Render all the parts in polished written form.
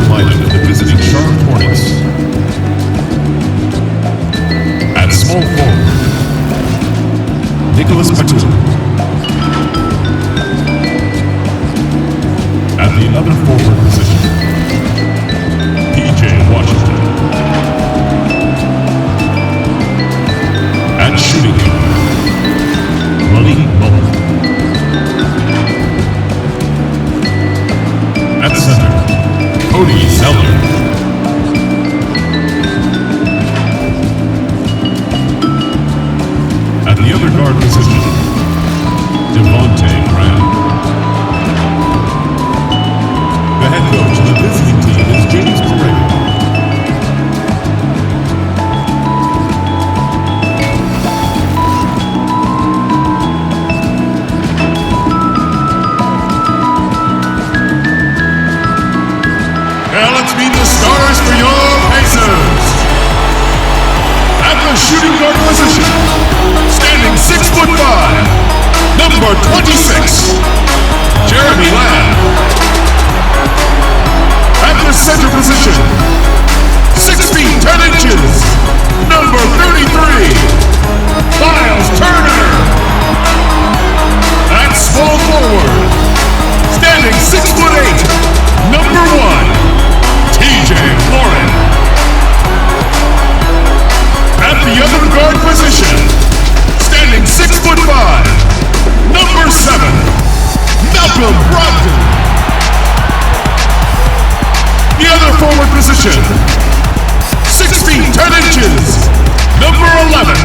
provided to the visiting Charlotte Hornets. At small forward, Nicholas Batum. At the other forward position, P.J. Washington. At shooting guard, Malik Mullen. At center, Cody Zeller. At the other guard position, Devontae Graham. The head coach of the visiting team is James Correa. Now let's meet the starters for your Pacers. At the shooting guard position, standing 6'5", number 26, Jeremy Lamb. At the center position, 6 feet 10 inches, number 33, Miles Turner. At small forward, standing 6'8", number 1, TJ Warren. At the other guard position, standing 6'5", number 7, Malcolm Brogdon. The other forward position, 6 feet 10 inches, number 11,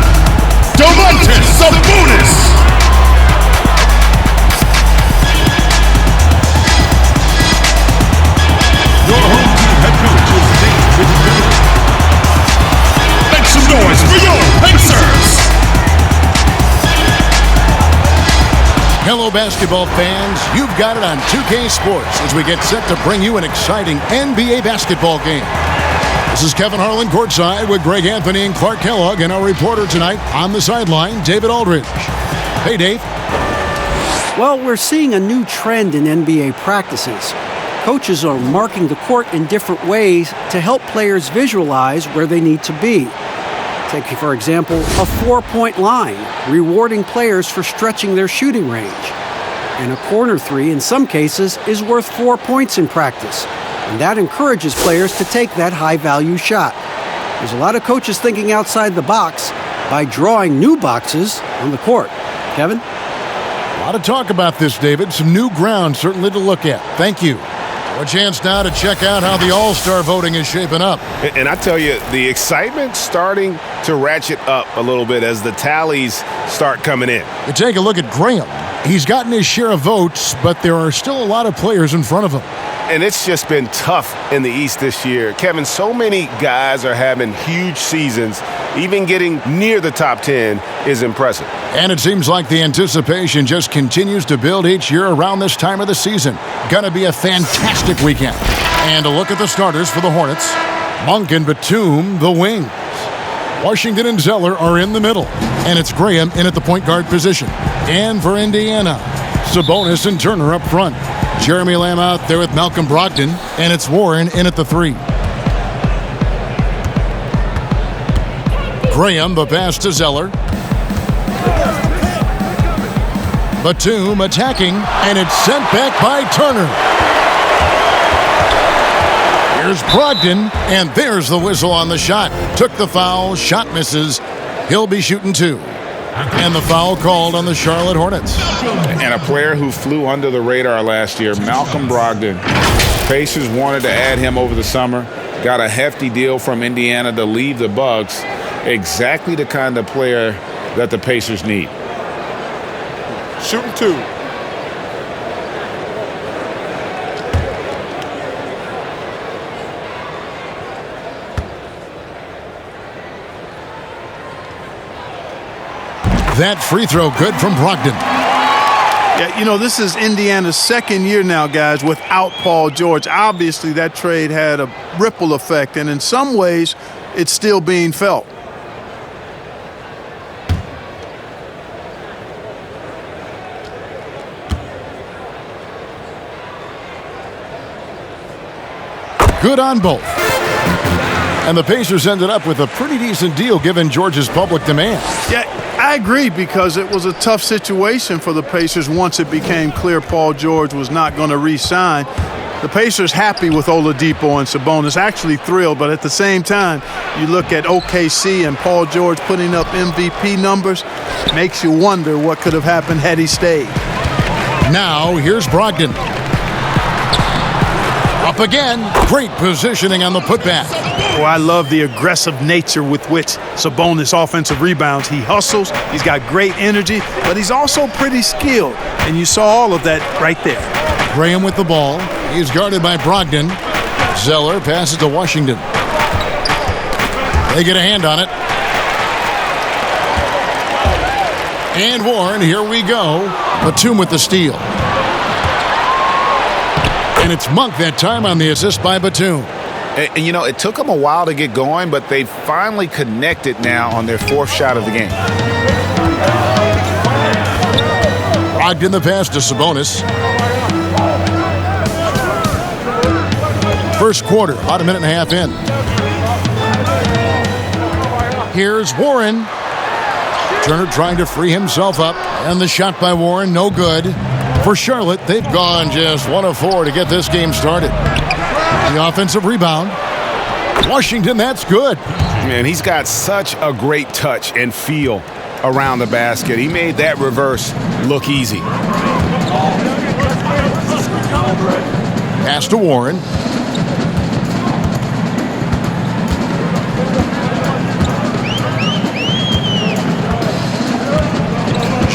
Domantas Sabonis. Your home team head coach is David Miller. Make some noise for your Pacers! Hello, basketball fans. You've got it on 2K Sports as we get set to bring you an exciting NBA basketball game. This is Kevin Harlan courtside with Greg Anthony and Clark Kellogg, and our reporter tonight on the sideline, David Aldridge. Hey, Dave. Well, we're seeing a new trend in NBA practices. Coaches are marking the court in different ways to help players visualize where they need to be. Take, for example, a 4-point line, rewarding players for stretching their shooting range. And a corner three, in some cases, is worth 4 points in practice. And that encourages players to take that high-value shot. There's a lot of coaches thinking outside the box by drawing new boxes on the court. Kevin? A lot of talk about this, David. Some new ground certainly to look at. Thank you. A chance now to check out how the All-Star voting is shaping up. And I tell you, the excitement's starting to ratchet up a little bit as the tallies start coming in. You take a look at Graham. He's gotten his share of votes, but there are still a lot of players in front of him. And it's just been tough in the East this year. Kevin, so many guys are having huge seasons. Even getting near the top 10 is impressive. And it seems like the anticipation just continues to build each year around this time of the season. Gonna be a fantastic weekend. And a look at the starters for the Hornets. Monk and Batum, the wings. Washington and Zeller are in the middle. And it's Graham in at the point guard position. And for Indiana, Sabonis and Turner up front. Jeremy Lamb out there with Malcolm Brogdon. And it's Warren in at the 3. Graham, the pass to Zeller. Batum attacking, and it's sent back by Turner. Here's Brogdon, and there's the whistle on the shot. Took the foul, shot misses. He'll be shooting 2. And the foul called on the Charlotte Hornets. And a player who flew under the radar last year, Malcolm Brogdon. Pacers wanted to add him over the summer. Got a hefty deal from Indiana to leave the Bucks. Exactly the kind of player that the Pacers need. Shooting 2. That free throw good from Brogdon. Yeah, you know, this is Indiana's second year now, guys, without Paul George. Obviously, that trade had a ripple effect, and in some ways, it's still being felt. good on both. And the Pacers ended up with a pretty decent deal given George's public demand. Yeah, I agree, because it was a tough situation for the Pacers once it became clear Paul George was not going to re-sign. The Pacers happy with Oladipo and Sabonis, actually thrilled, but at the same time, you look at OKC and Paul George putting up MVP numbers, makes you wonder what could have happened had he stayed. Now, here's Brogdon. Up again. Great positioning on the putback. Oh, I love the aggressive nature with which Sabonis offensive rebounds. He hustles, he's got great energy, but he's also pretty skilled. And you saw all of that right there. Graham with the ball. He's guarded by Brogdon. Zeller passes to Washington. They get a hand on it. And Warren, here we go. Batum with the steal. And it's Monk that time on the assist by Batum. And you know, it took them a while to get going, but they finally connected now on their fourth shot of the game. Brogdon the pass to Sabonis. First quarter, about a minute and a half in. Here's Warren. Turner trying to free himself up, and the shot by Warren, no good. For Charlotte, they've gone just 1 of 4 to get this game started. The offensive rebound. Washington, that's good. Man, he's got such a great touch and feel around the basket. He made that reverse look easy. Pass to Warren.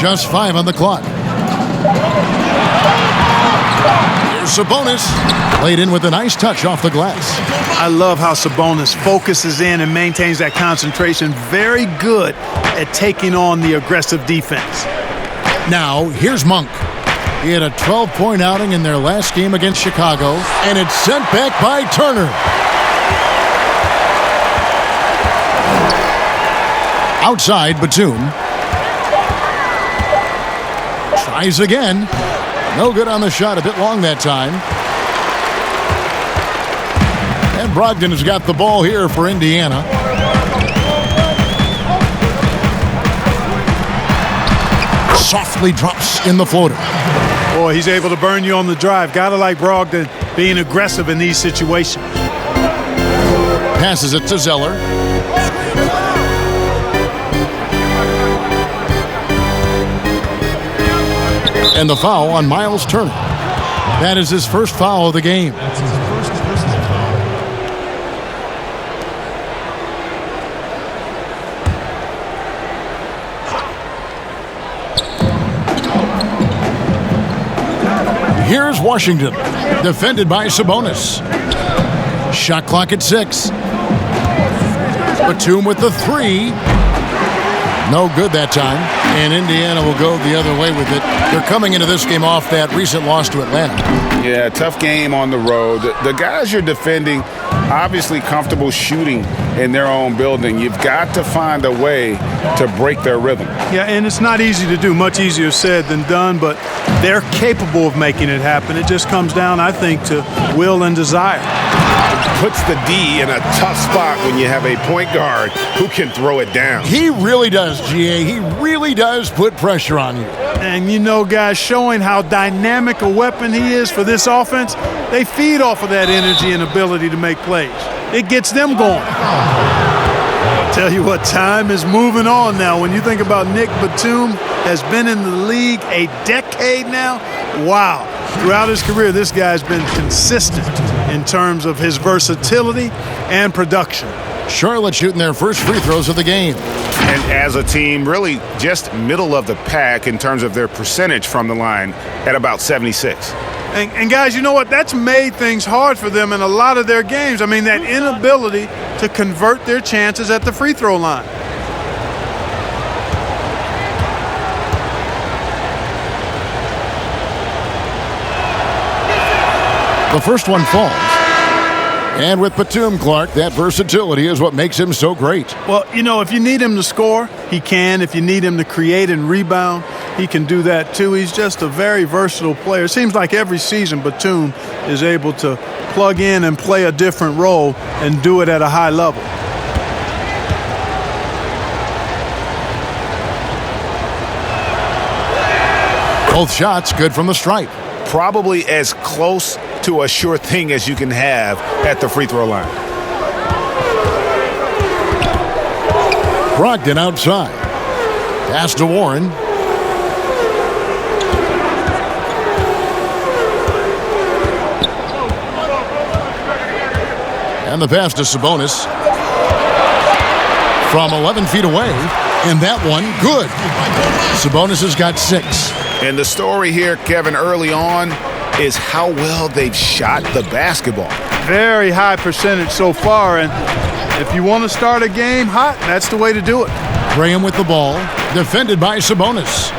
Just 5 on the clock. Here's Sabonis. Laid in with a nice touch off the glass. I love how Sabonis focuses in and maintains that concentration. Very good at taking on the aggressive defense. Now, here's Monk. He had a 12-point outing in their last game against Chicago, and it's sent back by Turner. Outside, Batum. Tries again. No good on the shot, a bit long that time. And Brogdon has got the ball here for Indiana. Softly drops in the floater. Boy, he's able to burn you on the drive. Gotta like Brogdon being aggressive in these situations. Passes it to Zeller. And the foul on Miles Turner. That is his first foul of the game. Here's Washington, defended by Sabonis. Shot clock at 6. Batum with the 3. No good that time, and Indiana will go the other way with it. They're coming into this game off that recent loss to Atlanta. Yeah, tough game on the road. The guys you're defending, obviously comfortable shooting in their own building. You've got to find a way to break their rhythm. Yeah, and it's not easy to do. Much easier said than done, but they're capable of making it happen. It just comes down, I think, to will and desire. Puts the D in a tough spot when you have a point guard who can throw it down. He really does, GA. He really does put pressure on you. And you know, guys, showing how dynamic a weapon he is for this offense, they feed off of that energy and ability to make plays. It gets them going. I'll tell you what, time is moving on now. When you think about Nick Batum, has been in the league a decade now. Wow. Throughout his career, this guy's been consistent in terms of his versatility and production. Charlotte shooting their first free throws of the game. And as a team, really just middle of the pack in terms of their percentage from the line at about 76. And guys, you know what? That's made things hard for them in a lot of their games. I mean, that inability to convert their chances at the free throw line. The first one falls. And with Batum, Clark, that versatility is what makes him so great. Well, you know, if you need him to score, he can. If you need him to create and rebound, he can do that too. He's just a very versatile player. It seems like every season Batum is able to plug in and play a different role and do it at a high level. Both shots good from the stripe. Probably as close to a sure thing as you can have at the free throw line. Brogdon outside. Pass to Warren. And the pass to Sabonis. From 11 feet away. And that one, good. Sabonis has got 6. And the story here, Kevin, early on is how well they've shot the basketball. Very high percentage so far, and if you want to start a game hot, that's the way to do it. Graham with the ball, defended by Sabonis.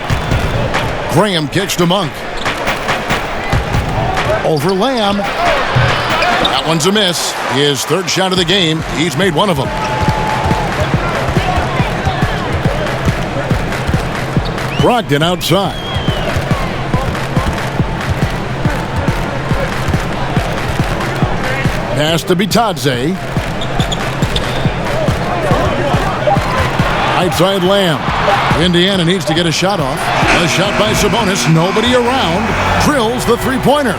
Graham kicks to Monk. Over Lamb. That one's a miss. His third shot of the game. He's made one of them. Brogdon outside. Pass to Bitadze. Right side Lamb. Indiana needs to get a shot off. A shot by Sabonis. Nobody around. Drills the three-pointer.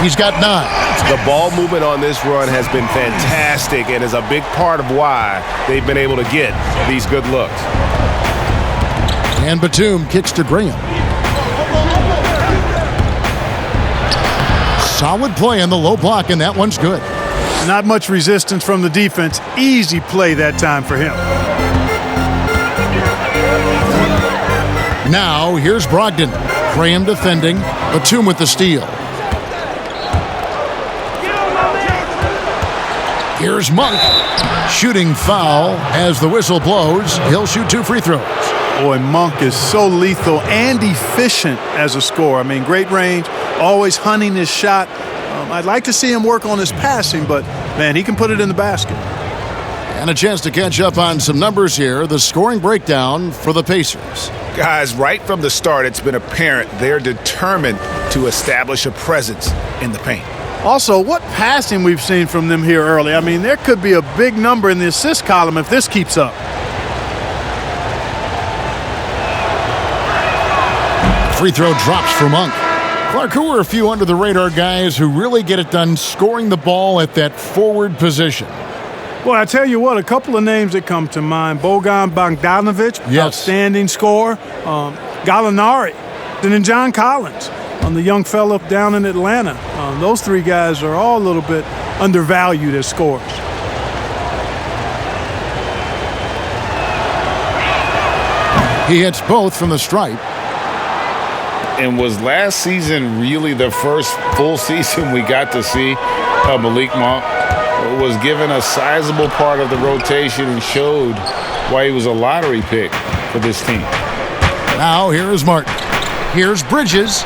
He's got 9. The ball movement on this run has been fantastic and is a big part of why they've been able to get these good looks. And Batum kicks to Graham. Solid play on the low block, and that one's good. Not much resistance from the defense. Easy play that time for him. Now, here's Brogdon. Graham defending. Batum with the steal. Here's Monk. Shooting foul as the whistle blows. He'll shoot 2 free throws. Boy, Monk is so lethal and efficient as a scorer. I mean, great range, always hunting his shot. I'd like to see him work on his passing, but, man, he can put it in the basket. And a chance to catch up on some numbers here. The scoring breakdown for the Pacers. Guys, right from the start, it's been apparent they're determined to establish a presence in the paint. Also, what passing we've seen from them here early. I mean, there could be a big number in the assist column if this keeps up. Free throw drops for Monk. Clark, who are a few under-the-radar guys who really get it done scoring the ball at that forward position? Well, I tell you what, a couple of names that come to mind. Bogan Bogdanovic, outstanding scorer. Gallinari, and then John Collins, the young fellow down in Atlanta. Those 3 guys are all a little bit undervalued as scorers. He hits both from the stripe. And was last season really the first full season we got to see Malik Monk? Was given a sizable part of the rotation and showed why he was a lottery pick for this team. Now here is Martin. Here's Bridges.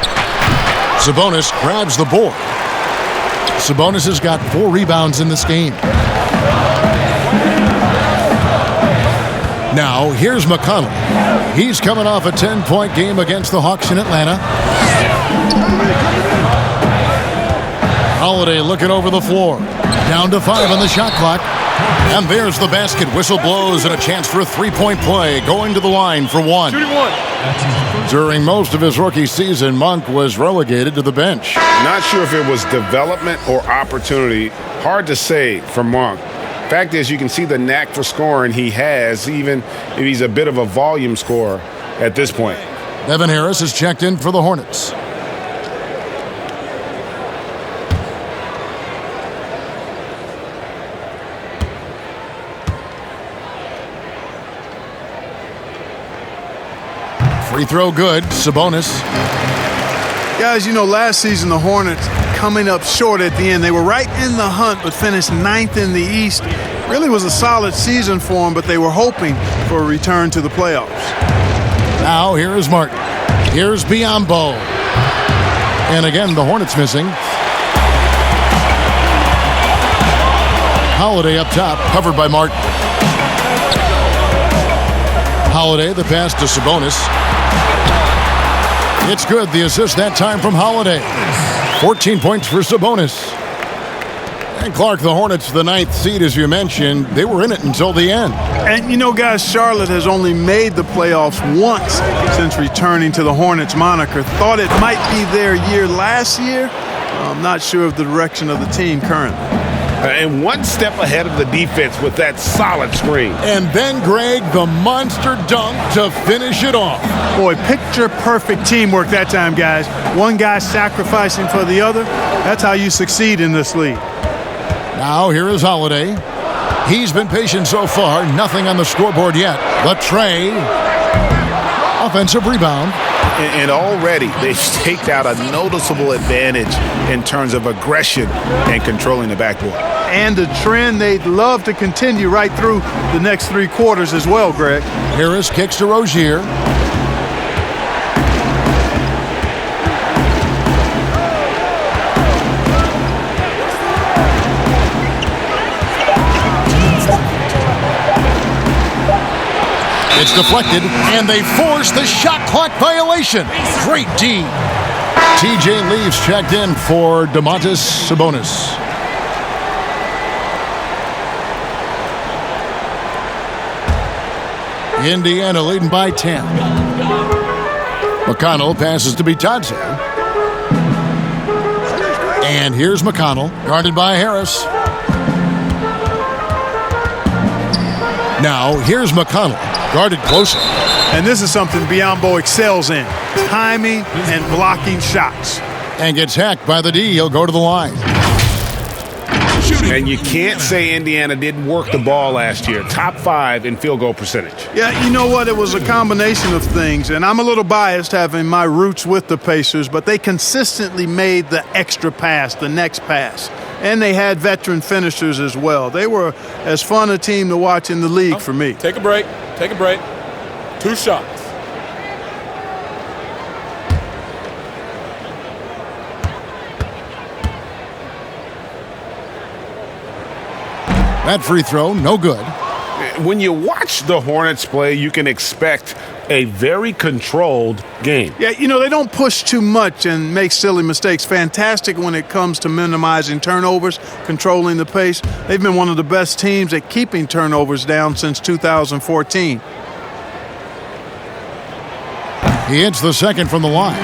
Sabonis grabs the board. Sabonis has got 4 rebounds in this game. Now here's McConnell. He's coming off a 10-point game against the Hawks in Atlanta. Holiday looking over the floor. Down to 5 on the shot clock. And there's the basket. Whistle blows and a chance for a 3-point play. Going to the line for 1. During most of his rookie season, Monk was relegated to the bench. Not sure if it was development or opportunity. Hard to say for Monk. Fact is, you can see the knack for scoring he has, even if he's a bit of a volume scorer at this point. Devin Harris is checked in for the Hornets. Free throw good. Sabonis. Guys, you know, last season the Hornets coming up short at the end. They were right in the hunt but finished 9th in the East. Really was a solid season for them, but they were hoping for a return to the playoffs. Now here is Martin. Here's Biyombo. And again, the Hornets missing. Holiday up top, covered by Martin. Holiday, the pass to Sabonis. It's good, the assist that time from Holiday. 14 points for Sabonis. And Clark, the Hornets, the 9th seed, as you mentioned, they were in it until the end. And, you know, guys, Charlotte has only made the playoffs once since returning to the Hornets moniker. Thought it might be their year last year. I'm not sure of the direction of the team currently. And one step ahead of the defense with that solid screen. And then, Greg, the monster dunk to finish it off. Boy, picture-perfect teamwork that time, guys. One guy sacrificing for the other. That's how you succeed in this league. Now, here is Holiday. He's been patient so far. Nothing on the scoreboard yet. But Trey, offensive rebound. And already they've staked out a noticeable advantage in terms of aggression and controlling the backboard. And a trend they'd love to continue right through the next 3 quarters as well, Greg. Harris kicks to Rozier. It's deflected, and they force the shot clock violation. Great D. TJ Leaves checked in for Domantas Sabonis. Indiana leading by 10. McConnell passes to Bitadze. And here's McConnell, guarded by Harris. Now, here's McConnell, guarded closely. And this is something Biyombo excels in, timing and blocking shots. And gets hacked by the D. He'll go to the line. And you can't say Indiana didn't work the ball last year. Top 5 in field goal percentage. Yeah, you know what? It was a combination of things. And I'm a little biased having my roots with the Pacers, but they consistently made the extra pass, the next pass. And they had veteran finishers as well. They were as fun a team to watch in the league for me. Take a break. Take a break. 2 shots. That free throw, no good. When you watch the Hornets play, you can expect a very controlled game. Yeah, you know, they don't push too much and make silly mistakes. Fantastic when it comes to minimizing turnovers, controlling the pace. They've been one of the best teams at keeping turnovers down since 2014. He hits the second from the line.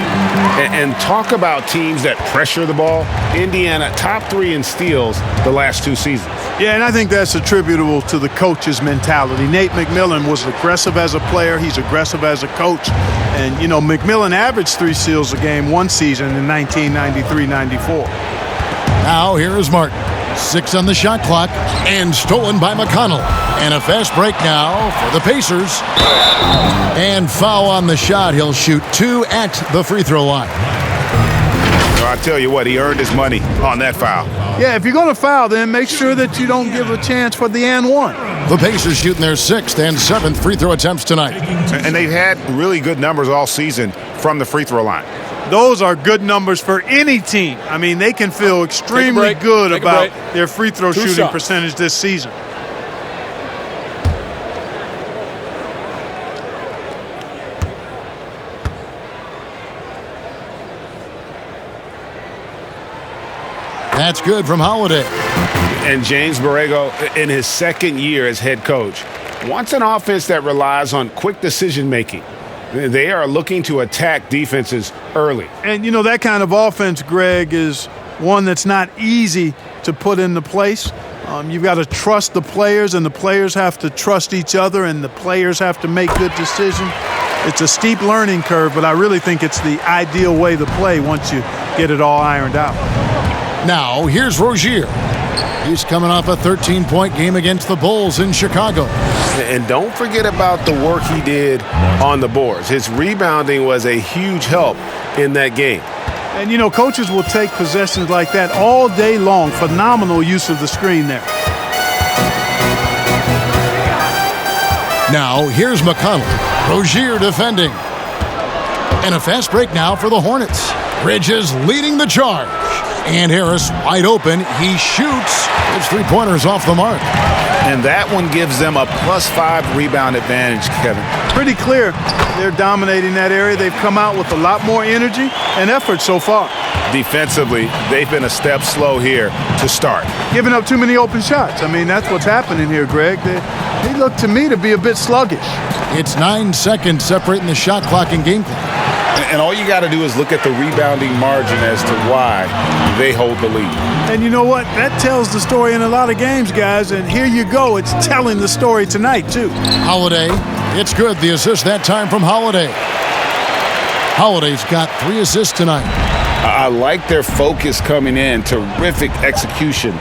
And talk about teams that pressure the ball. Indiana, top 3 in steals the last 2 seasons. Yeah, and I think that's attributable to the coach's mentality. Nate McMillan was aggressive as a player. He's aggressive as a coach. And, you know, McMillan averaged 3 steals a game one season in 1993-94. Now here is Martin. 6 on the shot clock and stolen by McConnell. And a fast break now for the Pacers. And foul on the shot. He'll shoot 2 at the free throw line. I tell you what, he earned his money on that foul. Yeah, if you're going to foul, then make sure that you don't give a chance for the and one. The Pacers shooting their 6th and 7th free throw attempts tonight. And they've had really good numbers all season from the free throw line. Those are good numbers for any team. I mean, they can feel extremely good about their free throw shooting percentage this season. That's good from Holiday. And James Borrego, in his 2nd year as head coach, wants an offense that relies on quick decision-making. They are looking to attack defenses early. And, you know, that kind of offense, Greg, is one that's not easy to put into place. You've got to trust the players, and the players have to trust each other, and the players have to make good decisions. It's a steep learning curve, but I really think it's the ideal way to play once you get it all ironed out. Now, here's Rozier. He's coming off a 13-point game against the Bulls in Chicago. And don't forget about the work he did on the boards. His rebounding was a huge help in that game. And, you know, coaches will take possessions like that all day long. Phenomenal use of the screen there. Now, here's McConnell. Rozier defending. And a fast break now for the Hornets. Bridges leading the charge. And Harris wide open. He shoots. His 3-pointers off the mark. And that one gives them a +5 rebound advantage, Kevin. Pretty clear they're dominating that area. They've come out with a lot more energy and effort so far. Defensively, they've been a step slow here to start. Giving up too many open shots. I mean, that's what's happening here, Greg. They look to me to be a bit sluggish. It's 9 seconds separating the shot clock and game clock. And all you got to do is look at the rebounding margin as to why they hold the lead. And you know what? That tells the story in a lot of games, guys. And here you go. It's telling the story tonight, too. Holiday. It's good. The assist that time from Holiday. Holiday's got 3 assists tonight. I like their focus coming in. Terrific execution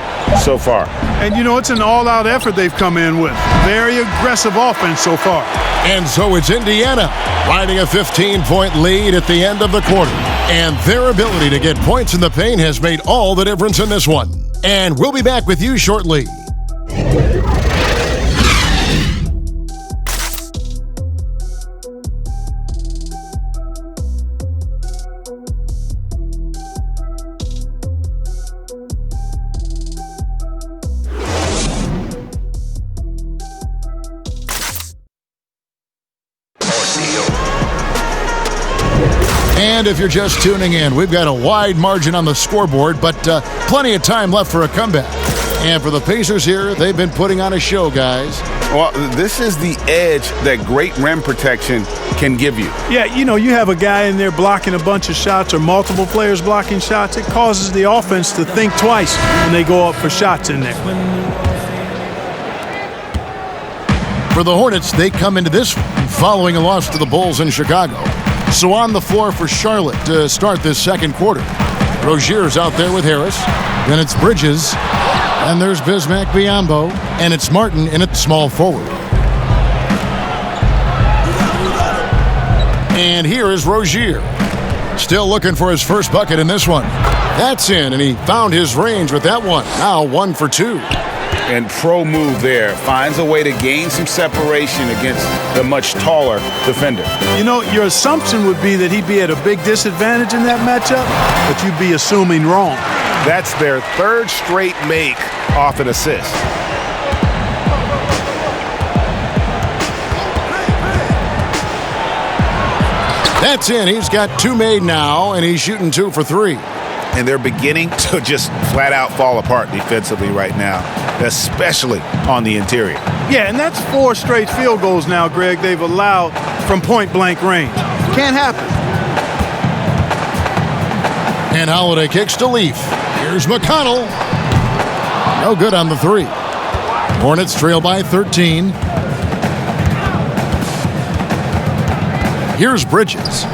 so far. And, you know, it's an all-out effort they've come in with. Very aggressive offense so far. And so it's Indiana riding a 15-point lead at the end of the quarter. And their ability to get points in the paint has made all the difference in this one. And we'll be back with you shortly. And if you're just tuning in, we've got a wide margin on the scoreboard, but plenty of time left for a comeback. And for the Pacers here, they've been putting on a show, guys. Well, this is the edge that great rim protection can give you. Yeah, you know, you have a guy in there blocking a bunch of shots or multiple players blocking shots. It causes the offense to think twice when they go up for shots in there. For the Hornets, they come into this one following a loss to the Bulls in Chicago. So on the floor for Charlotte to start this second quarter. Rozier's out there with Harris. Then it's Bridges. And there's Bismack Biyombo. And it's Martin in at small forward. And here is Rozier. Still looking for his first bucket in this one. That's in, and he found his range with that one. Now 1 for 2. And pro move there. Finds a way to gain some separation against the much taller defender. You know, your assumption would be that he'd be at a big disadvantage in that matchup, but you'd be assuming wrong. That's their 3rd straight make off an assist. That's in. He's got 2 made now, and he's shooting 2 for 3. And they're beginning to just flat out fall apart defensively right now, especially on the interior. Yeah, and that's 4 straight field goals now, Greg, they've allowed from point-blank range. Can't happen. And Holiday kicks to Leaf. Here's McConnell. No good on the 3. Hornets trail by 13. Here's Bridges.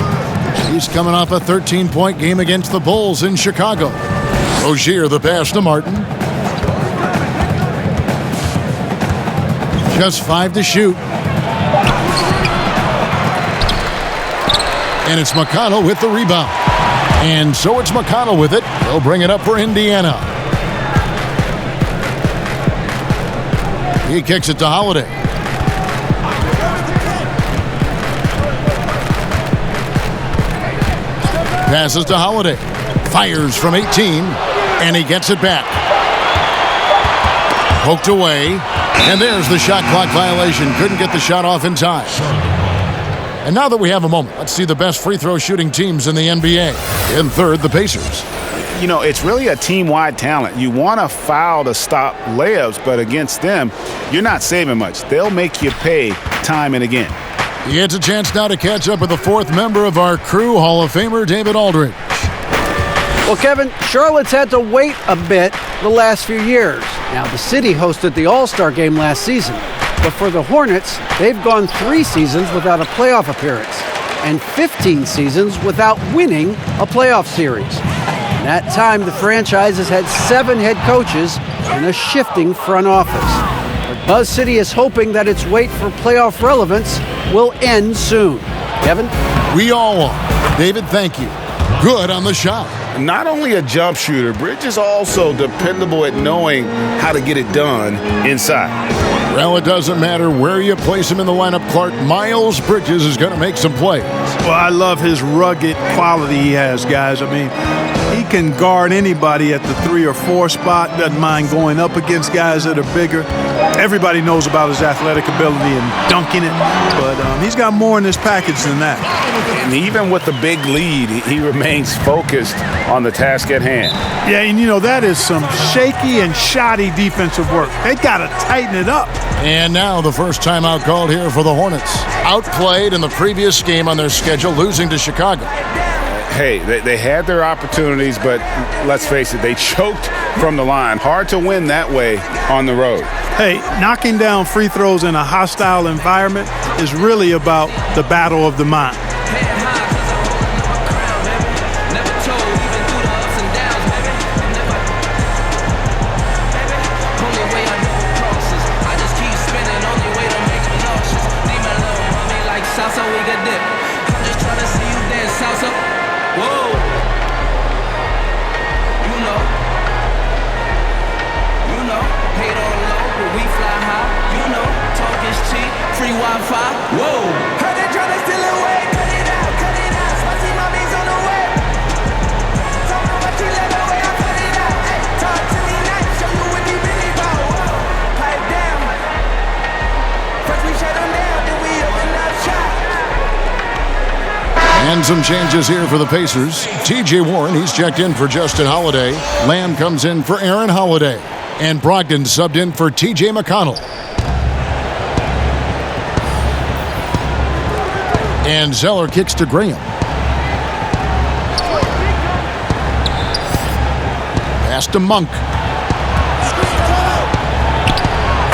He's coming off a 13-point game against the Bulls in Chicago. Rozier the pass to Martin. Just 5 to shoot. And it's McConnell with the rebound. And so it's McConnell with it. He'll bring it up for Indiana. He kicks it to Holiday. Passes to Holiday. Fires from 18. And he gets it back. Poked away. And there's the shot clock violation. Couldn't get the shot off in time. And now that we have a moment, let's see the best free throw shooting teams in the NBA. In third, the Pacers. You know, it's really a team-wide talent. You want to foul to stop layups, but against them, you're not saving much. They'll make you pay time and again. He gets a chance now to catch up with the 4th member of our crew, Hall of Famer David Aldridge. Well, Kevin, Charlotte's had to wait a bit the last few years. Now, the city hosted the All-Star game last season. But for the Hornets, they've gone 3 seasons without a playoff appearance and 15 seasons without winning a playoff series. In that time, the franchise has had 7 head coaches and a shifting front office. But Buzz City is hoping that its wait for playoff relevance will end soon. Kevin? We all are. David, thank you. Good on the shot. Not only a jump shooter, Bridges also dependable at knowing how to get it done inside. Well, it doesn't matter where you place him in the lineup, Clark. Miles Bridges is going to make some plays. Well, I love his rugged quality he has, guys. I mean, he can guard anybody at the 3 or 4 spot. Doesn't mind going up against guys that are bigger. Everybody knows about his athletic ability and dunking it, but he's got more in his package than that. And even with the big lead, he remains focused on the task at hand. Yeah, and that is some shaky and shoddy defensive work. They got to tighten it up. And now the first timeout called here for the Hornets. Outplayed in the previous game on their schedule, losing to Chicago. Hey, they had their opportunities, but let's face it, they choked from the line. Hard to win that way on the road. Hey, knocking down free throws in a hostile environment is really about the battle of the mind. And some changes here for the Pacers. T.J. Warren, he's checked in for Justin Holiday. Lamb comes in for Aaron Holiday. And Brogdon subbed in for T.J. McConnell. And Zeller kicks to Graham. Pass to Monk.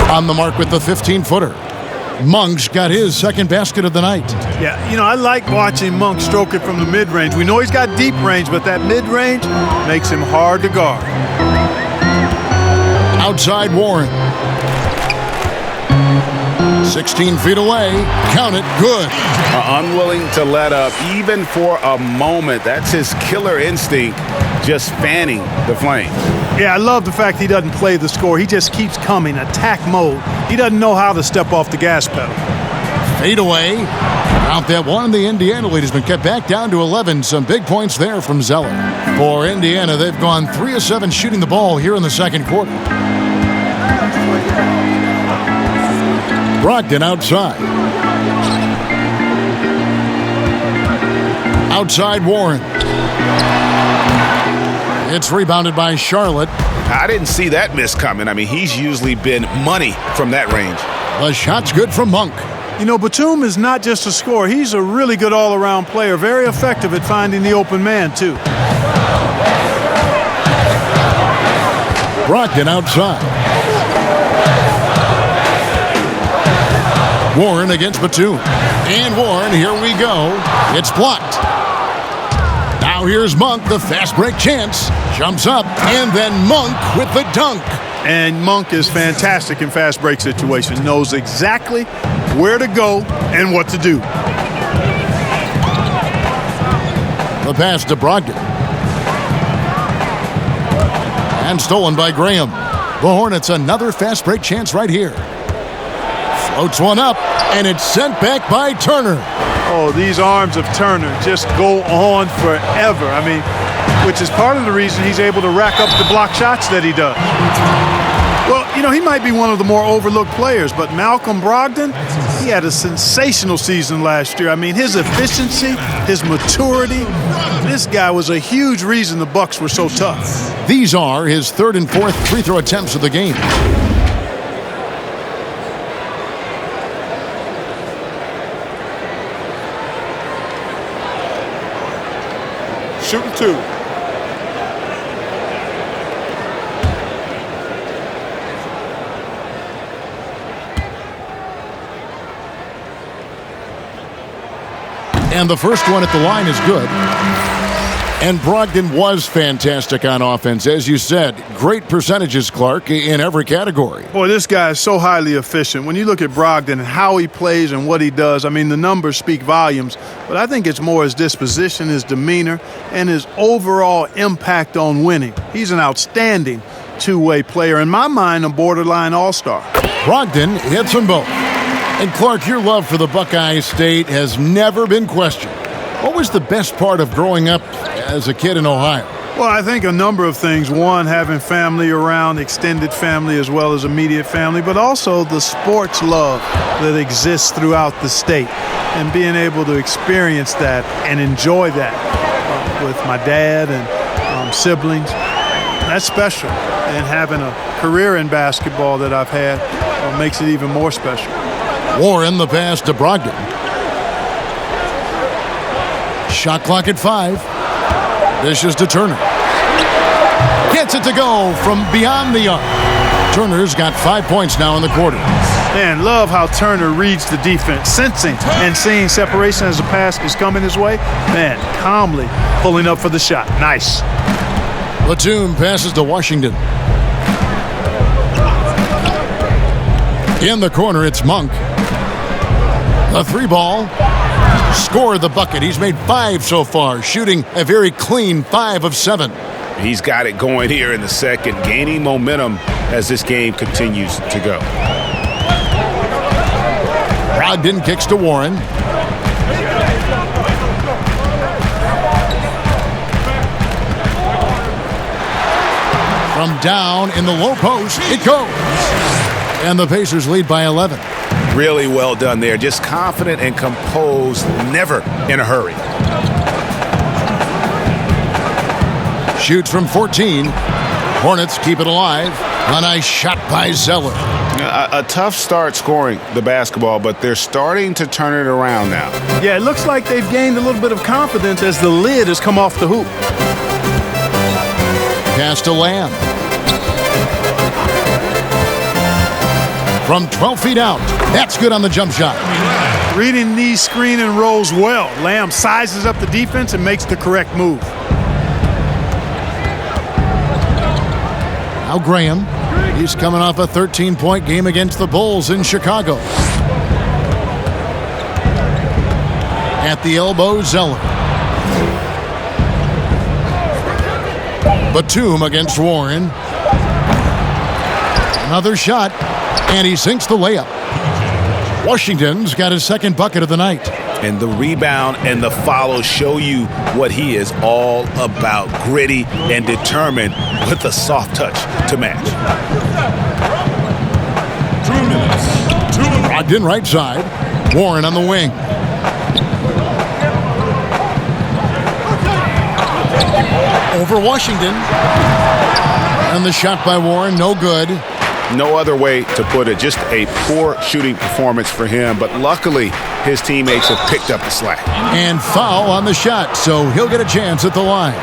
On the mark with the 15-footer. Monk's got his second basket of the night. Yeah, I like watching Monk stroke it from the mid-range. We know he's got deep range, but that mid-range makes him hard to guard. Outside Warren. 16 feet away. Count it. Good. Unwilling to let up even for a moment. That's his killer instinct, just fanning the flame. Yeah, I love the fact he doesn't play the score. He just keeps coming, attack mode. He doesn't know how to step off the gas pedal. Fade away. Out that one. The Indiana lead has been kept back down to 11. Some big points there from Zeller. For Indiana, they've gone 3 of 7 shooting the ball here in the second quarter. Brogdon outside. Outside Warren. It's rebounded by Charlotte. I didn't see that miss coming. I mean, he's usually been money from that range. The shot's good from Monk. Batum is not just a scorer. He's a really good all-around player. Very effective at finding the open man, too. Brogdon outside. Warren against Batum. And Warren, here we go. It's blocked. Now here's Monk, the fast break chance. Jumps up, and then Monk with the dunk. And Monk is fantastic in fast break situations. Knows exactly where to go and what to do. The pass to Brogdon. And stolen by Graham. The Hornets another fast break chance right here. Floats one up, and it's sent back by Turner. Oh, these arms of Turner just go on forever. I mean, which is part of the reason he's able to rack up the block shots that he does. Well, he might be one of the more overlooked players, but Malcolm Brogdon, he had a sensational season last year. I mean, his efficiency, his maturity, this guy was a huge reason the Bucks were so tough. These are his third and fourth free throw attempts of the game. Shooting 2. And the first one at the line is good. And Brogdon was fantastic on offense. As you said, great percentages, Clark, in every category. Boy, this guy is so highly efficient. When you look at Brogdon and how he plays and what he does, I mean, the numbers speak volumes. But I think it's more his disposition, his demeanor, and his overall impact on winning. He's an outstanding two-way player. In my mind, a borderline all-star. Brogdon hits them both. And Clark, your love for the Buckeye State has never been questioned. What was the best part of growing up as a kid in Ohio? Well, I think a number of things. One, having family around, extended family as well as immediate family, but also the sports love that exists throughout the state and being able to experience that and enjoy that with my dad and siblings. That's special. And having a career in basketball that I've had makes it even more special. Warren the pass to Brogdon. Shot clock at 5. Dishes to Turner. Gets it to go from beyond the arc. Turner's got 5 points now in the quarter. Man, love how Turner reads the defense, sensing and seeing separation as the pass is coming his way. Man, calmly pulling up for the shot. Nice. Batum passes to Washington. In the corner, it's Monk. The 3-ball. Scored the bucket. He's made 5 so far, shooting a very clean 5 of 7. He's got it going here in the second, gaining momentum as this game continues to go. Brogdon kicks to Warren. From down in the low post, it goes. And the Pacers lead by 11. Really well done there. Just confident and composed, never in a hurry. Shoots from 14. Hornets keep it alive. A nice shot by Zeller. A tough start scoring the basketball, but they're starting to turn it around now. Yeah, it looks like they've gained a little bit of confidence as the lid has come off the hoop. Pass to Lamb. From 12 feet out. That's good on the jump shot. Reading these screen and rolls well. Lamb sizes up the defense and makes the correct move. Now Graham. He's coming off a 13-point game against the Bulls in Chicago. At the elbow, Zeller. Batum against Warren. Another shot. And he sinks the layup. Washington's got his second bucket of the night. And the rebound and the follow show you what he is all about. Gritty and determined with a soft touch to match. 2 minutes. 2 minutes. Brogdon right side. Warren on the wing. Over Washington. And the shot by Warren, no good. No other way to put it. Just a poor shooting performance for him. But luckily, his teammates have picked up the slack. And foul on the shot, so he'll get a chance at the line.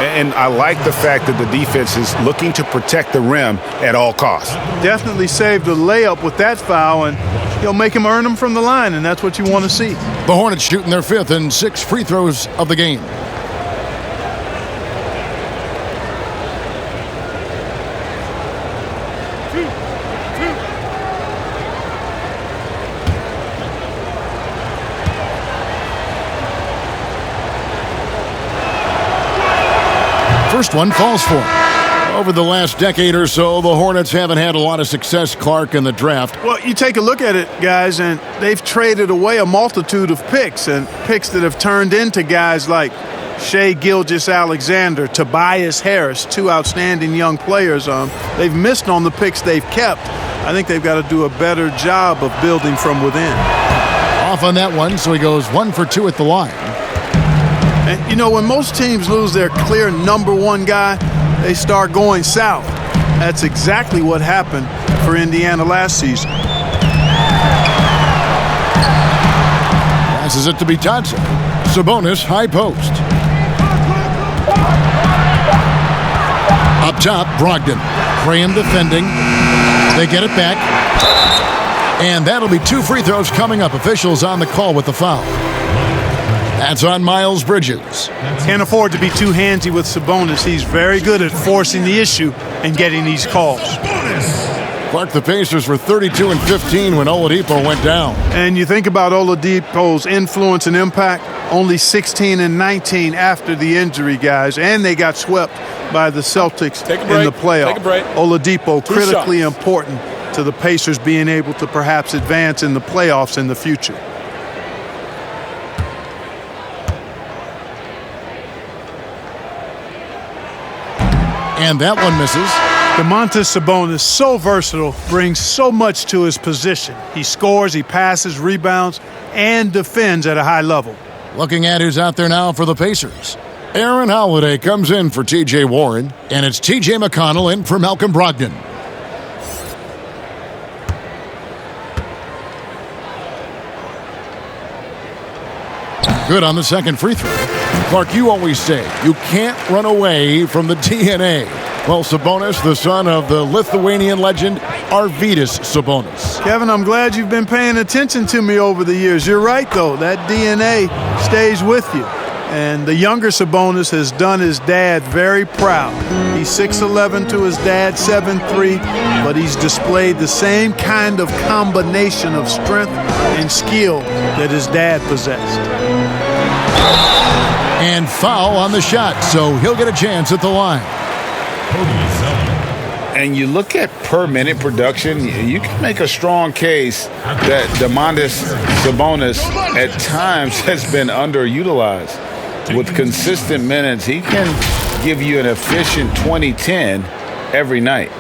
And I like the fact that the defense is looking to protect the rim at all costs. Definitely saved a layup with that foul, and he'll make him earn them from the line, and that's what you want to see. The Hornets shooting their 5th and 6th free throws of the game. First one falls for him. Over the last decade or so, the Hornets haven't had a lot of success, Clark, in the draft. Well, you take a look at it, guys, and they've traded away a multitude of picks, and picks that have turned into guys like Shai Gilgeous-Alexander, Tobias Harris, 2 outstanding young players. They've missed on the picks they've kept. I think they've got to do a better job of building from within. Off on that one, so he goes 1 for 2 at the line. And, you know, when most teams lose their clear number 1 guy, they start going south. That's exactly what happened for Indiana last season. Passes it to Bitadze. Sabonis, high post. Up top, Brogdon. Graham defending. They get it back. And that'll be 2 free throws coming up. Officials on the call with the foul. That's on Miles Bridges. Can't afford to be too handsy with Sabonis. He's very good at forcing the issue and getting these calls. Clark, the Pacers were 32 and 15 when Oladipo went down. And you think about Oladipo's influence and impact, only 16 and 19 after the injury, guys. And they got swept by the Celtics in the playoff. Take a break. Oladipo, 2 critically shots. important to the Pacers being able to perhaps advance in the playoffs in the future. And that one misses. Domantas Sabonis, so versatile, brings so much to his position. He scores, he passes, rebounds, and defends at a high level. Looking at who's out there now for the Pacers. Aaron Holiday comes in for T.J. Warren, and it's T.J. McConnell in for Malcolm Brogdon. Good on the second free throw. Clark, you always say you can't run away from the DNA. Well, Sabonis, the son of the Lithuanian legend Arvydas Sabonis. Kevin, I'm glad you've been paying attention to me over the years. You're right, though. That DNA stays with you. And the younger Sabonis has done his dad very proud. He's 6'11" to his dad, 7'3", but he's displayed the same kind of combination of strength and skill that his dad possessed. And foul on the shot, so he'll get a chance at the line. And you look at per-minute production, you can make a strong case that Domantas Sabonis at times has been underutilized. With consistent minutes, he can give you an efficient 20-10 every night.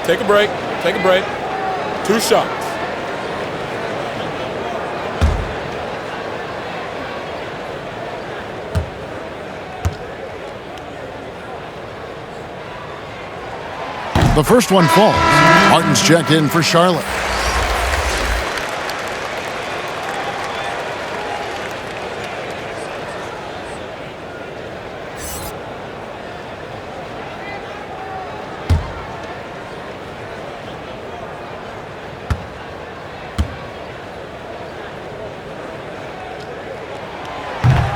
Take a break. Take a break. 2 shots. The first one falls. Harden's checked in for Charlotte.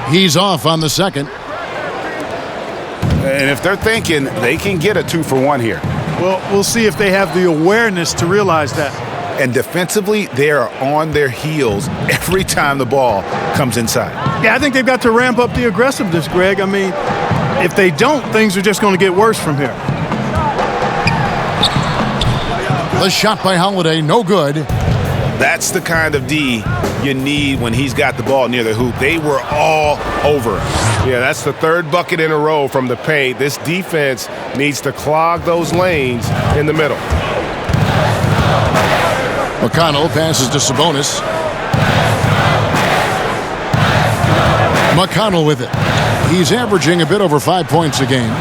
He's off on the second. And if they're thinking they can get a 2-for-1 here. Well, we'll see if they have the awareness to realize that. And defensively, they are on their heels every time the ball comes inside. Yeah, I think they've got to ramp up the aggressiveness, Greg. I mean, if they don't, things are just going to get worse from here. The shot by Holiday, no good. That's the kind of D you need when he's got the ball near the hoop. They were all over him. Yeah, that's the third bucket in a row from the paint. This defense needs to clog those lanes in the middle. McConnell passes to Sabonis. McConnell with it. He's averaging a bit over 5 points a game.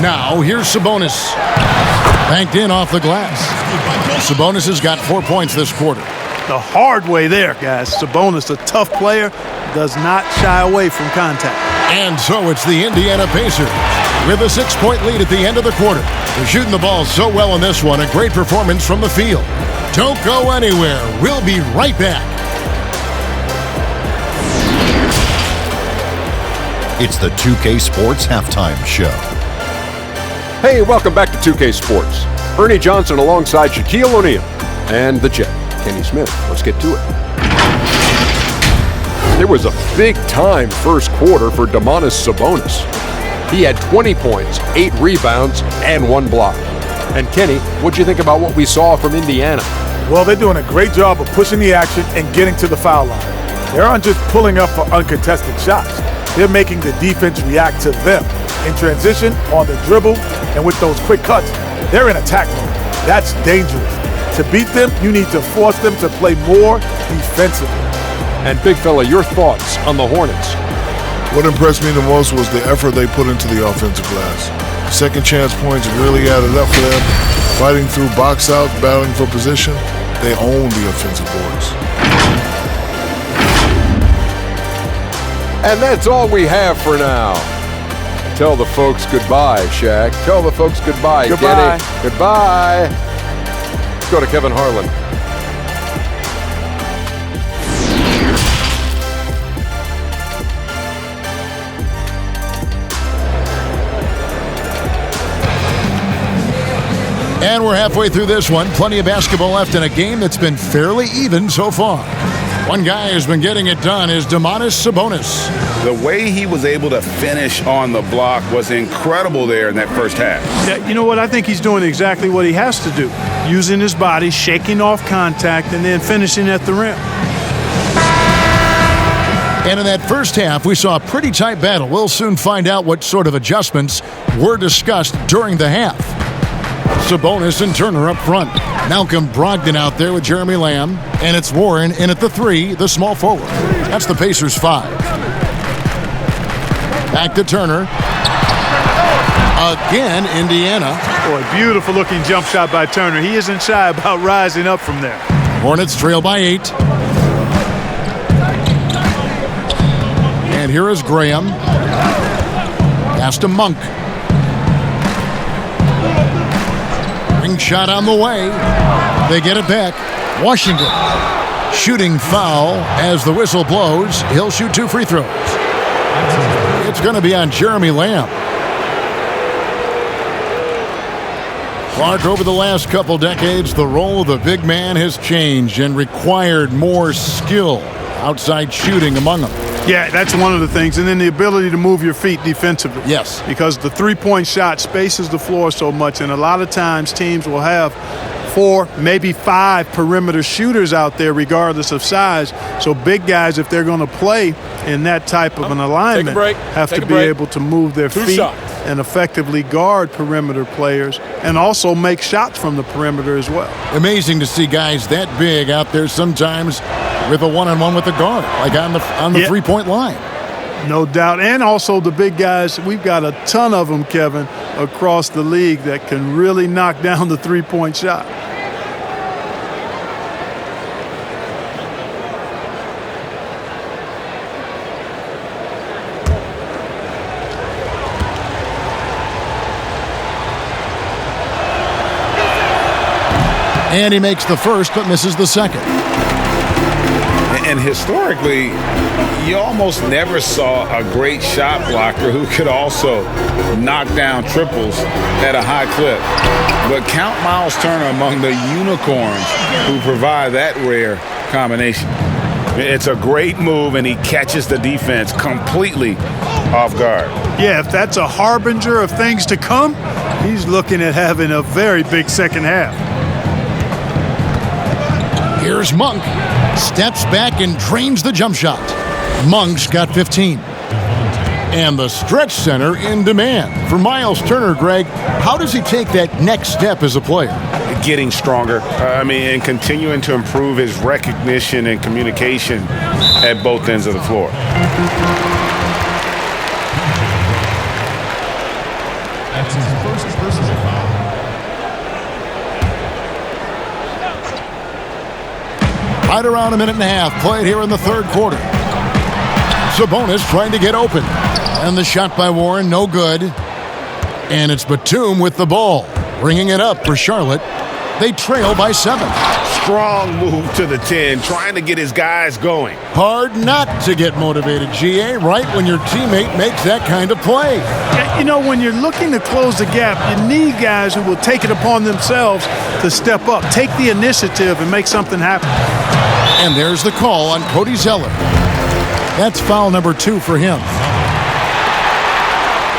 Now, here's Sabonis. Banked in off the glass. Sabonis has got 4 points this quarter. The hard way there, guys. Sabonis, a tough player, does not shy away from contact. And so it's the Indiana Pacers with a 6-point lead at the end of the quarter. They're shooting the ball so well in this one. A great performance from the field. Don't go anywhere. We'll be right back. It's the 2K Sports Halftime Show. Hey, welcome back to 2K Sports. Ernie Johnson alongside Shaquille O'Neal and the Jet, Kenny Smith. Let's get to it. There was a big-time first quarter for Domantas Sabonis. He had 20 points, 8 rebounds, and 1 block. And Kenny, what'd you think about what we saw from Indiana? Well, they're doing a great job of pushing the action and getting to the foul line. They aren't just pulling up for uncontested shots. They're making the defense react to them. In transition, on the dribble, and with those quick cuts, they're in attack mode. That's dangerous. To beat them, you need to force them to play more defensively. And big fella, your thoughts on the Hornets? What impressed me the most was the effort they put into the offensive glass. Second chance points really added up for them. Fighting through box outs, battling for position, they own the offensive boards. And that's all we have for now. Tell the folks goodbye, Shaq. Tell the folks goodbye, Goodbye. Kenny. Goodbye. Let's go to Kevin Harlan. And we're halfway through this one. Plenty of basketball left in a game that's been fairly even so far. One guy who's been getting it done is Domantas Sabonis. The way he was able to finish on the block was incredible there in that first half. Yeah, you know what? I think he's doing exactly what he has to do. Using his body, shaking off contact, and then finishing at the rim. And in that first half, we saw a pretty tight battle. We'll soon find out what sort of adjustments were discussed during the half. Sabonis and Turner up front. Malcolm Brogdon out there with Jeremy Lamb. And it's Warren in at the 3, the small forward. That's the Pacers' 5. Back to Turner. Again, Indiana. Boy, beautiful looking jump shot by Turner. He isn't shy about rising up from there. Hornets trail by 8. And here is Graham. Pass to Monk. Ring shot on the way. They get it back. Washington. Shooting foul as the whistle blows. He'll shoot 2 free throws. It's going to be on Jeremy Lamb. Clark, over the last couple decades, the role of the big man has changed and required more skill outside shooting among them. Yeah, that's one of the things. And then the ability to move your feet defensively. Yes. Because the three-point shot spaces the floor so much, and a lot of times teams will have 4, maybe 5 perimeter shooters out there regardless of size. So big guys, if they're going to play in that type of an alignment, have to be able to move their feet and effectively guard perimeter players and also make shots from the perimeter as well. Amazing to see guys that big out there sometimes with a one-on-one with the guard, like on the three-point line. No doubt. And also the big guys, we've got a ton of them, Kevin, across the league that can really knock down the three-point shot. And he makes the first but misses the second. And historically, you almost never saw a great shot blocker who could also knock down triples at a high clip. But count Miles Turner among the unicorns who provide that rare combination. It's a great move, and he catches the defense completely off guard. Yeah, if that's a harbinger of things to come, he's looking at having a very big second half. Here's Monk. Steps back and drains the jump shot. Monk's got 15. And the stretch center in demand. For Miles Turner, Greg, how does he take that next step as a player? Getting stronger, and continuing to improve his recognition and communication at both ends of the floor. That's his first personal foul. Right around a minute and a half played here in the third quarter. Sabonis trying to get open. And the shot by Warren, no good. And it's Batum with the ball, bringing it up for Charlotte. They trail by 7. Strong move to the 10, trying to get his guys going. Hard not to get motivated, GA, right when your teammate makes that kind of play. You know, when you're looking to close the gap, you need guys who will take it upon themselves to step up, take the initiative, and make something happen. And there's the call on Cody Zeller. That's foul number 2 for him.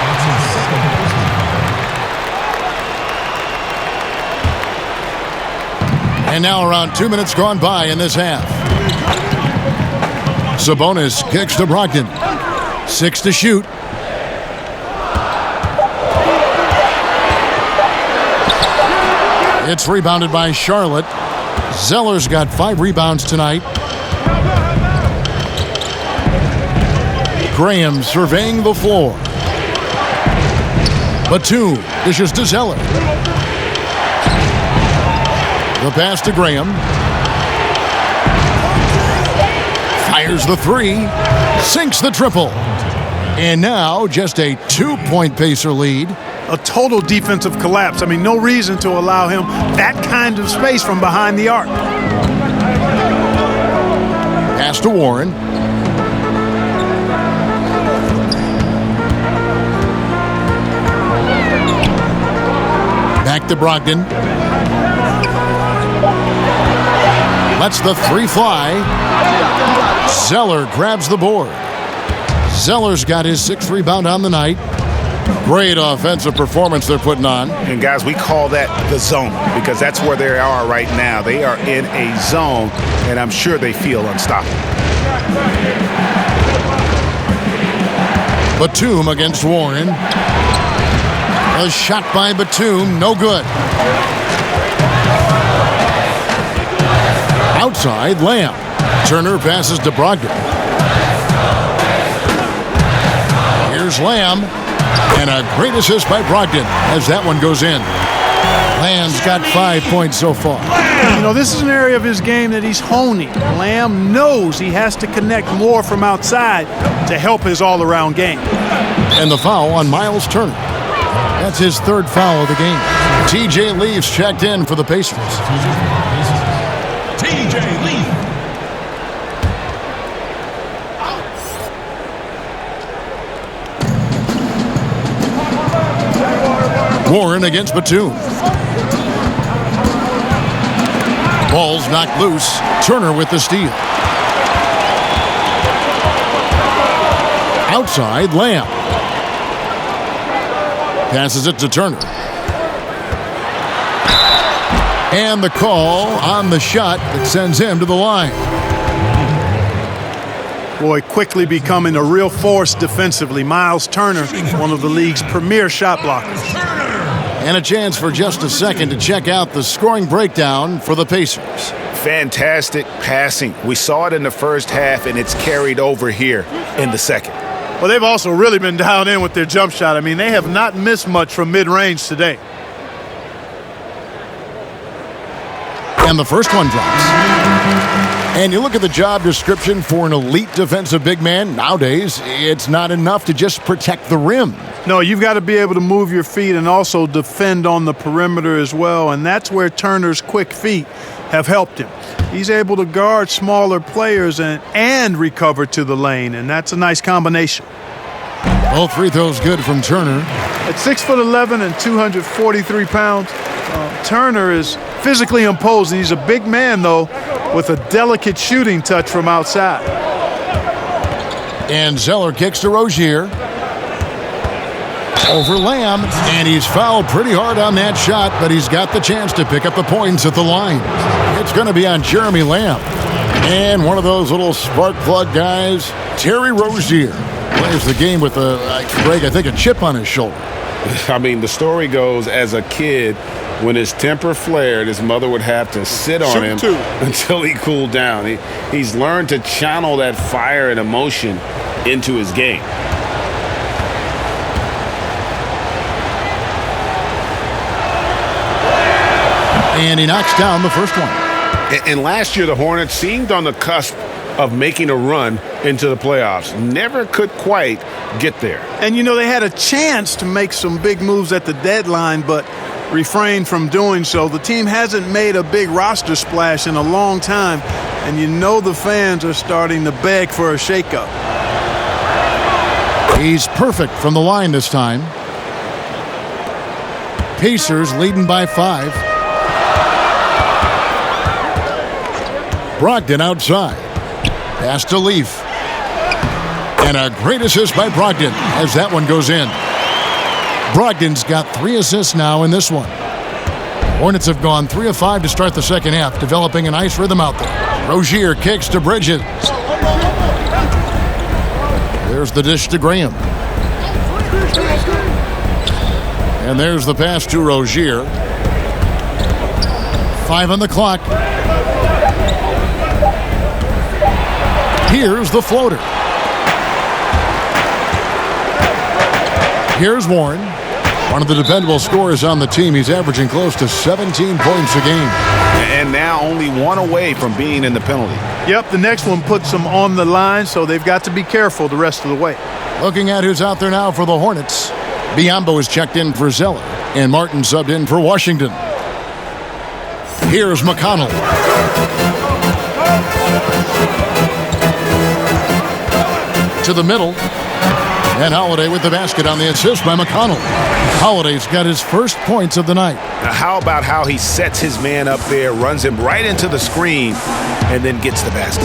That's his second personal foul. And now around 2 minutes gone by in this half. Sabonis kicks to Brogdon. 6 to shoot. It's rebounded by Charlotte. Zeller's got 5 rebounds tonight. Graham surveying the floor. Batum dishes to Zeller. The pass to Graham. Fires the 3. Sinks the triple. And now just a 2-point Pacer lead. A total defensive collapse. I mean, no reason to allow him that kind of space from behind the arc. Pass to Warren. Back to Brogdon. Lets the three fly. Zeller grabs the board. Zeller's got his 6th rebound on the night. Great offensive performance they're putting on. And guys, we call that the zone because that's where they are right now. They are in a zone, and I'm sure they feel unstoppable. Batum against Warren. A shot by Batum, no good. Outside, Lamb. Turner passes to Brogdon. Here's Lamb. And a great assist by Brogdon as that one goes in. Lamb's got 5 points so far. You know, this is an area of his game that he's honing. Lamb knows he has to connect more from outside to help his all-around game. And the foul on Miles Turner. That's his 3rd foul of the game. TJ Leafs checked in for the Pacers. TJ Leaf. Warren against Batum. Ball's knocked loose. Turner with the steal. Outside, Lamb. Passes it to Turner. And the call on the shot that sends him to the line. Boy, quickly becoming a real force defensively. Miles Turner, one of the league's premier shot blockers. And a chance for just a second to check out the scoring breakdown for the Pacers. Fantastic passing. We saw it in the first half, and it's carried over here in the second. Well, they've also really been down in with their jump shot. I mean, they have not missed much from mid-range today. And the first one drops. And you look at the job description for an elite defensive big man. Nowadays, it's not enough to just protect the rim. No, you've got to be able to move your feet and also defend on the perimeter as well, and that's where Turner's quick feet have helped him. He's able to guard smaller players and recover to the lane, and that's a nice combination. Both free throws good from Turner. At 6'11" and 243 pounds, Turner is physically imposing. He's a big man, though, with a delicate shooting touch from outside. And Zeller kicks to Rozier. Over Lamb, and he's fouled pretty hard on that shot, but he's got the chance to pick up the points at the line. It's going to be on Jeremy Lamb. And one of those little spark plug guys, Terry Rozier, plays the game with Greg, I think, a chip on his shoulder. I mean, the story goes, as a kid, when his temper flared, his mother would have to sit on him until he cooled down. He's learned to channel that fire and emotion into his game. And he knocks down the first one. And last year, the Hornets seemed on the cusp of making a run into the playoffs. Never could quite get there. And, you know, they had a chance to make some big moves at the deadline, but refrained from doing so. The team hasn't made a big roster splash in a long time, and you know the fans are starting to beg for a shakeup. He's perfect from the line this time. Pacers leading by 5. Brogdon outside. Pass to Leaf. And a great assist by Brogdon as that one goes in. Brogdon's got 3 assists now in this one. Hornets have gone 3 of 5 to start the second half, developing a nice rhythm out there. Rozier kicks to Bridges. There's the dish to Graham. And there's the pass to Rozier. 5 on the clock. Here's the floater. Here's Warren. One of the dependable scorers on the team. He's averaging close to 17 points a game. And now only 1 away from being in the penalty. Yep, the next one puts them on the line, so they've got to be careful the rest of the way. Looking at who's out there now for the Hornets. Biombo is checked in for Zeller, and Martin subbed in for Washington. Here's McConnell. To the middle. And Holiday with the basket on the assist by McConnell. Holiday's got his first points of the night. Now, how about how he sets his man up there, runs him right into the screen, and then gets the basket.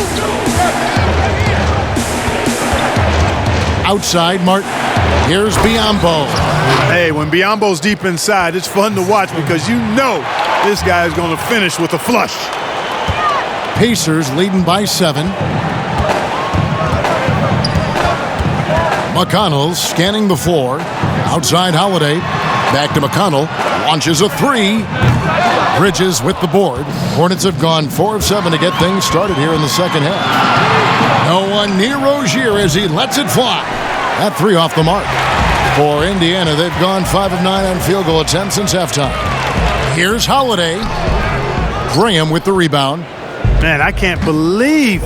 Outside, Martin. Here's Biyombo. Hey, when Biyombo's deep inside, it's fun to watch because you know this guy is going to finish with a flush. Pacers leading by 7. McConnell scanning the floor. Outside Holiday. Back to McConnell. Launches a 3. Bridges with the board. Hornets have gone 4 of 7 to get things started here in the second half. No one near Rozier as he lets it fly. That 3 off the mark. For Indiana, they've gone 5 of 9 on field goal attempts since halftime. Here's Holiday. Graham with the rebound. Man, I can't believe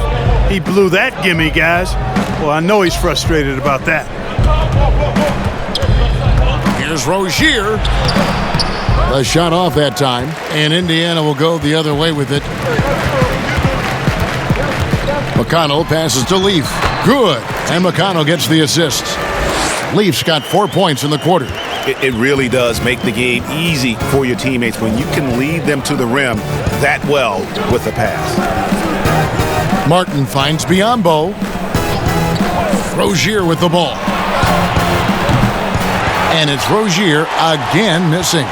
he blew that gimme, guys. Well, I know he's frustrated about that. Here's Rozier. The shot off that time, and Indiana will go the other way with it. McConnell passes to Leaf. Good. And McConnell gets the assist. Leaf's got 4 points in the quarter. It really does make the game easy for your teammates when you can lead them to the rim that well with the pass. Martin finds Biyombo. Rozier with the ball. And it's Rozier again missing.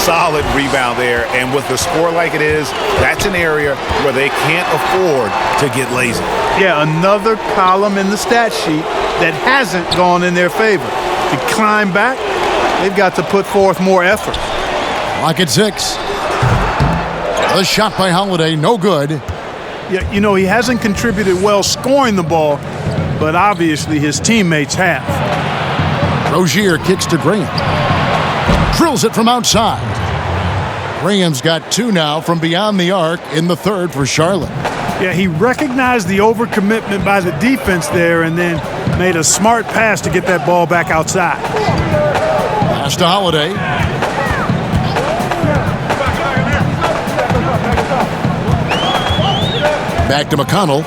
Solid rebound there, and with the score like it is, that's an area where they can't afford to get lazy. Yeah, another column in the stat sheet that hasn't gone in their favor. To climb back, they've got to put forth more effort. Lock at 6. The shot by Holiday, no good. Yeah, you know, he hasn't contributed well scoring the ball, but obviously his teammates have. Rozier kicks to Graham. Drills it from outside. Graham's got 2 now from beyond the arc in the third for Charlotte. Yeah, he recognized the overcommitment by the defense there and then made a smart pass to get that ball back outside. Pass to Holiday. Back to McConnell.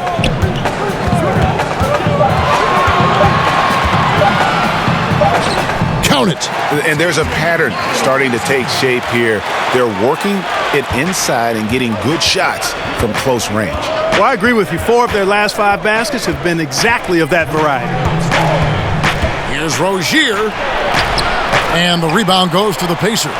Count it. And there's a pattern starting to take shape here. They're working it inside and getting good shots from close range. Well, I agree with you. 4 of their last 5 baskets have been exactly of that variety. Here's Rozier. And the rebound goes to the Pacers.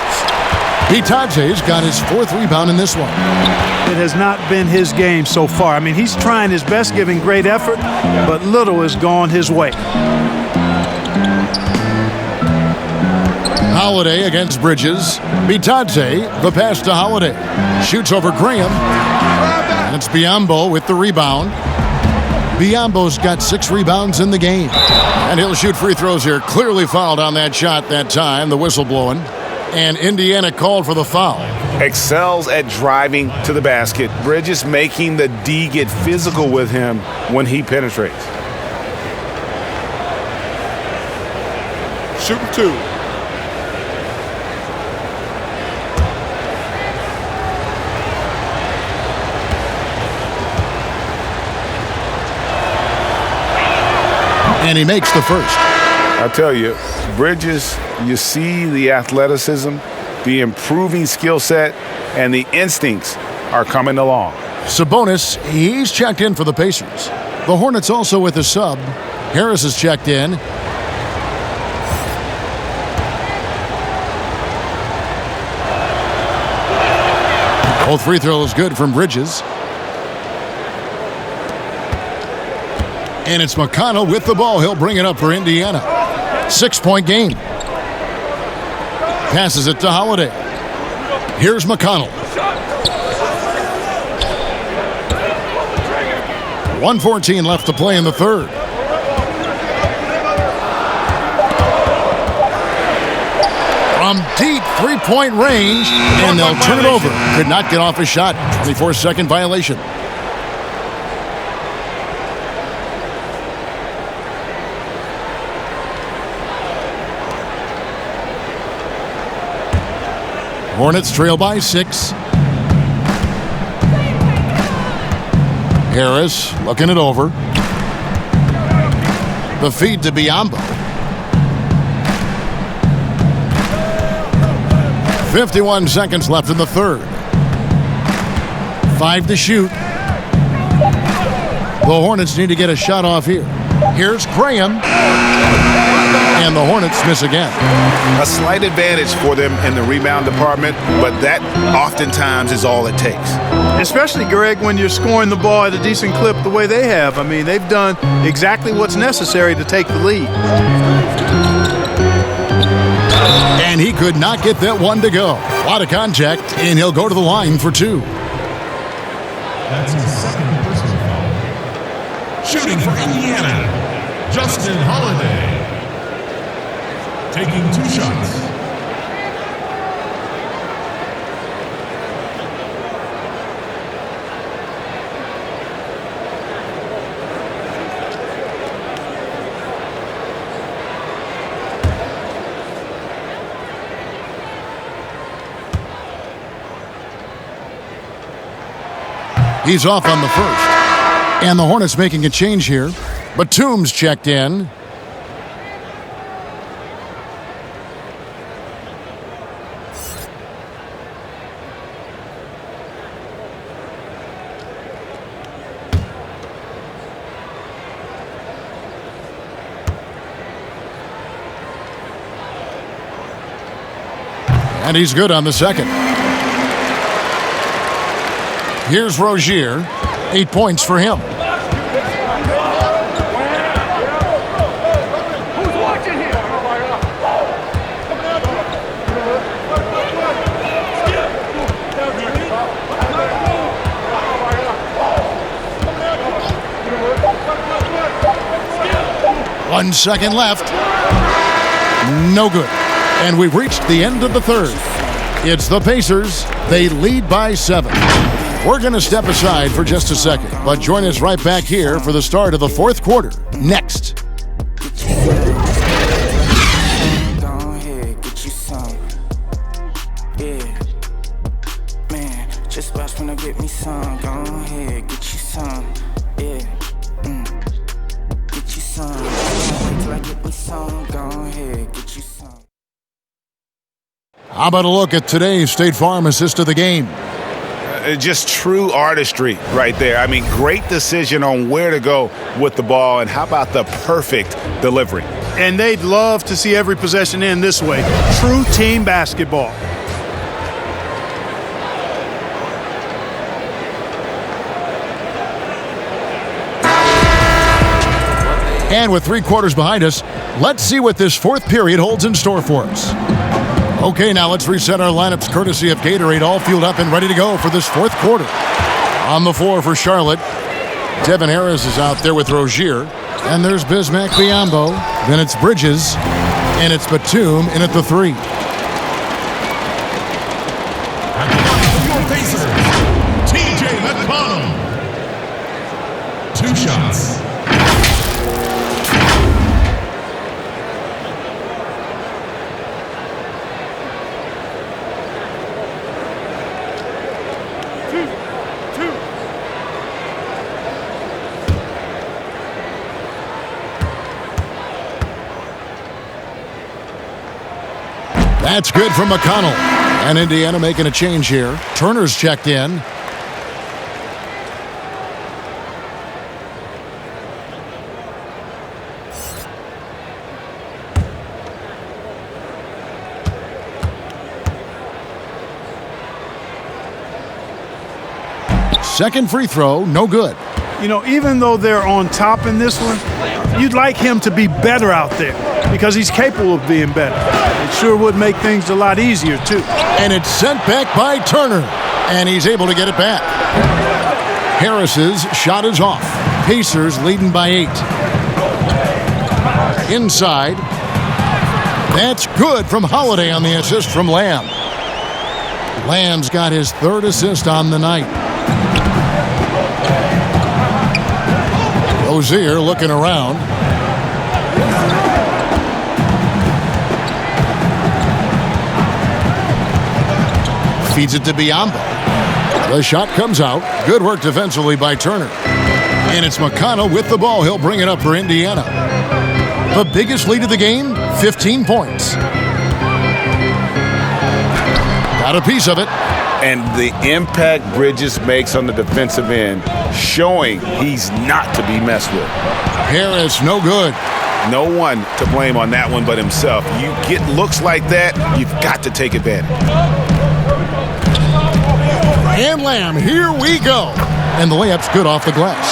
Bitadze's got his 4th rebound in this one. It has not been his game so far. I mean, he's trying his best, giving great effort, but little has gone his way. Holiday against Bridges. Bitadze, the pass to Holiday. Shoots over Graham. And it's Biyombo with the rebound. Biyombo's got 6 rebounds in the game. And he'll shoot free throws here. Clearly fouled on that shot that time, the whistle blowing. And Indiana called for the foul. Excels at driving to the basket. Bridges making the D get physical with him when he penetrates. Shooting 2. And he makes the first. I tell you, Bridges, you see the athleticism, the improving skill set, and the instincts are coming along. Sabonis, he's checked in for the Pacers. The Hornets also with a sub. Harris is checked in. Both free throws good from Bridges. And it's McConnell with the ball. He'll bring it up for Indiana. 6-point game. Passes it to Holiday. Here's McConnell. 1:14 left to play in the third. From deep 3-point range, and they'll turn it over. Could not get off a shot. 24-second violation. Hornets trail by 6. Harris looking it over. The feed to Biyombo. 51 seconds left in the third. 5 to shoot. The Hornets need to get a shot off here. Here's Graham. And the Hornets miss again. A slight advantage for them in the rebound department, but that oftentimes is all it takes. Especially, Greg, when you're scoring the ball at a decent clip the way they have. I mean, they've done exactly what's necessary to take the lead. And he could not get that one to go. A lot of contact, and he'll go to the line for 2. That's his second personal foul. Shooting for Indiana, Justin Holiday. Taking 2 shots. He's off on the first. And the Hornets making a change here. Batum's checked in. And he's good on the second. Here's Rozier. 8 points for him. Who's watching here? One second left. No good. And we've reached the end of the third. It's the Pacers. They lead by 7. We're going to step aside for just a second, but join us right back here for the start of the fourth quarter. Next. Just watch when I get me some. Go ahead, get you some. Yeah. Get you some. Wait till I get me some. Go ahead, get you some. How about a look at today's State Farm assist of the game? Just true artistry right there. I mean, great decision on where to go with the ball, and how about the perfect delivery? And they'd love to see every possession end this way. True team basketball. And with 3 quarters behind us, let's see what this fourth period holds in store for us. Okay, now let's reset our lineups courtesy of Gatorade, all fueled up and ready to go for this fourth quarter. On the floor for Charlotte, Devin Harris is out there with Rozier. And there's Bismack Biyombo. Then it's Bridges. And it's Batum in at the 3. At the line for your Pacers, TJ McConnell. 2 shots. That's good from McConnell. And Indiana making a change here. Turner's checked in. Second free throw, no good. You know, even though they're on top in this one, you'd like him to be better out there because he's capable of being better. It sure would make things a lot easier, too. And it's sent back by Turner, and he's able to get it back. Harris's shot is off. Pacers leading by 8. Inside. That's good from Holiday on the assist from Lamb. Lamb's got his 3rd assist on the night. Rozier looking around. Feeds it to Biyombo. The shot comes out. Good work defensively by Turner. And it's McConnell with the ball. He'll bring it up for Indiana. The biggest lead of the game, 15 points. Got a piece of it. And the impact Bridges makes on the defensive end, showing he's not to be messed with. Harris, no good. No one to blame on that one but himself. You get looks like that, you've got to take advantage. And Lamb, here we go. And the layup's good off the glass.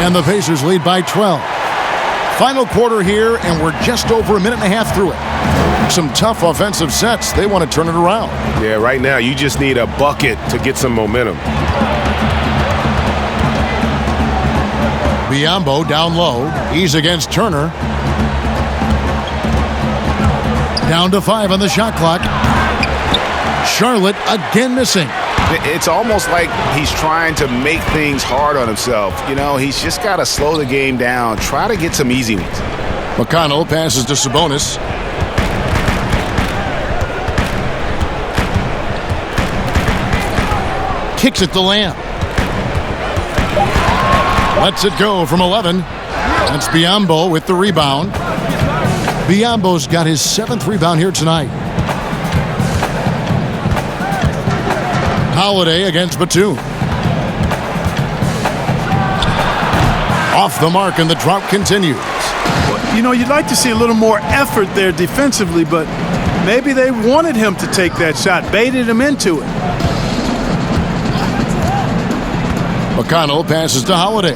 And the Pacers lead by 12. Final quarter here, and we're just over a minute and a half through it. Some tough offensive sets. They want to turn it around. Yeah, right now you just need a bucket to get some momentum. Biyombo down low. He's against Turner. Down to 5 on the shot clock. Charlotte again missing. It's almost like he's trying to make things hard on himself. You know, he's just got to slow the game down. Try to get some easy ones. McConnell passes to Sabonis. Kicks it to Lamb. Lets it go from 11. That's Biyombo with the rebound. Biyombo's got his 7th rebound here tonight. Holiday against Batum. Off the mark, and the drought continues. You know, you'd like to see a little more effort there defensively, but maybe they wanted him to take that shot, baited him into it. McConnell passes to Holiday.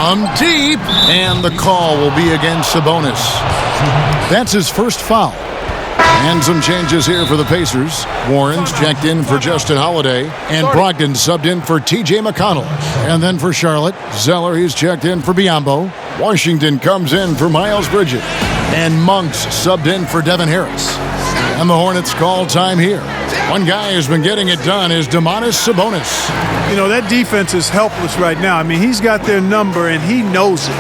From deep, and the call will be against Sabonis. That's his first foul. And some changes here for the Pacers. Warren's checked in for Justin Holiday, and Brogdon subbed in for T.J. McConnell. And then for Charlotte, Zeller, he's checked in for Biyombo. Washington comes in for Miles Bridges. And Monks subbed in for Devin Harris. And the Hornets call time here. One guy who's been getting it done is Domantas Sabonis. You know, that defense is helpless right now. I mean, he's got their number, and he knows it.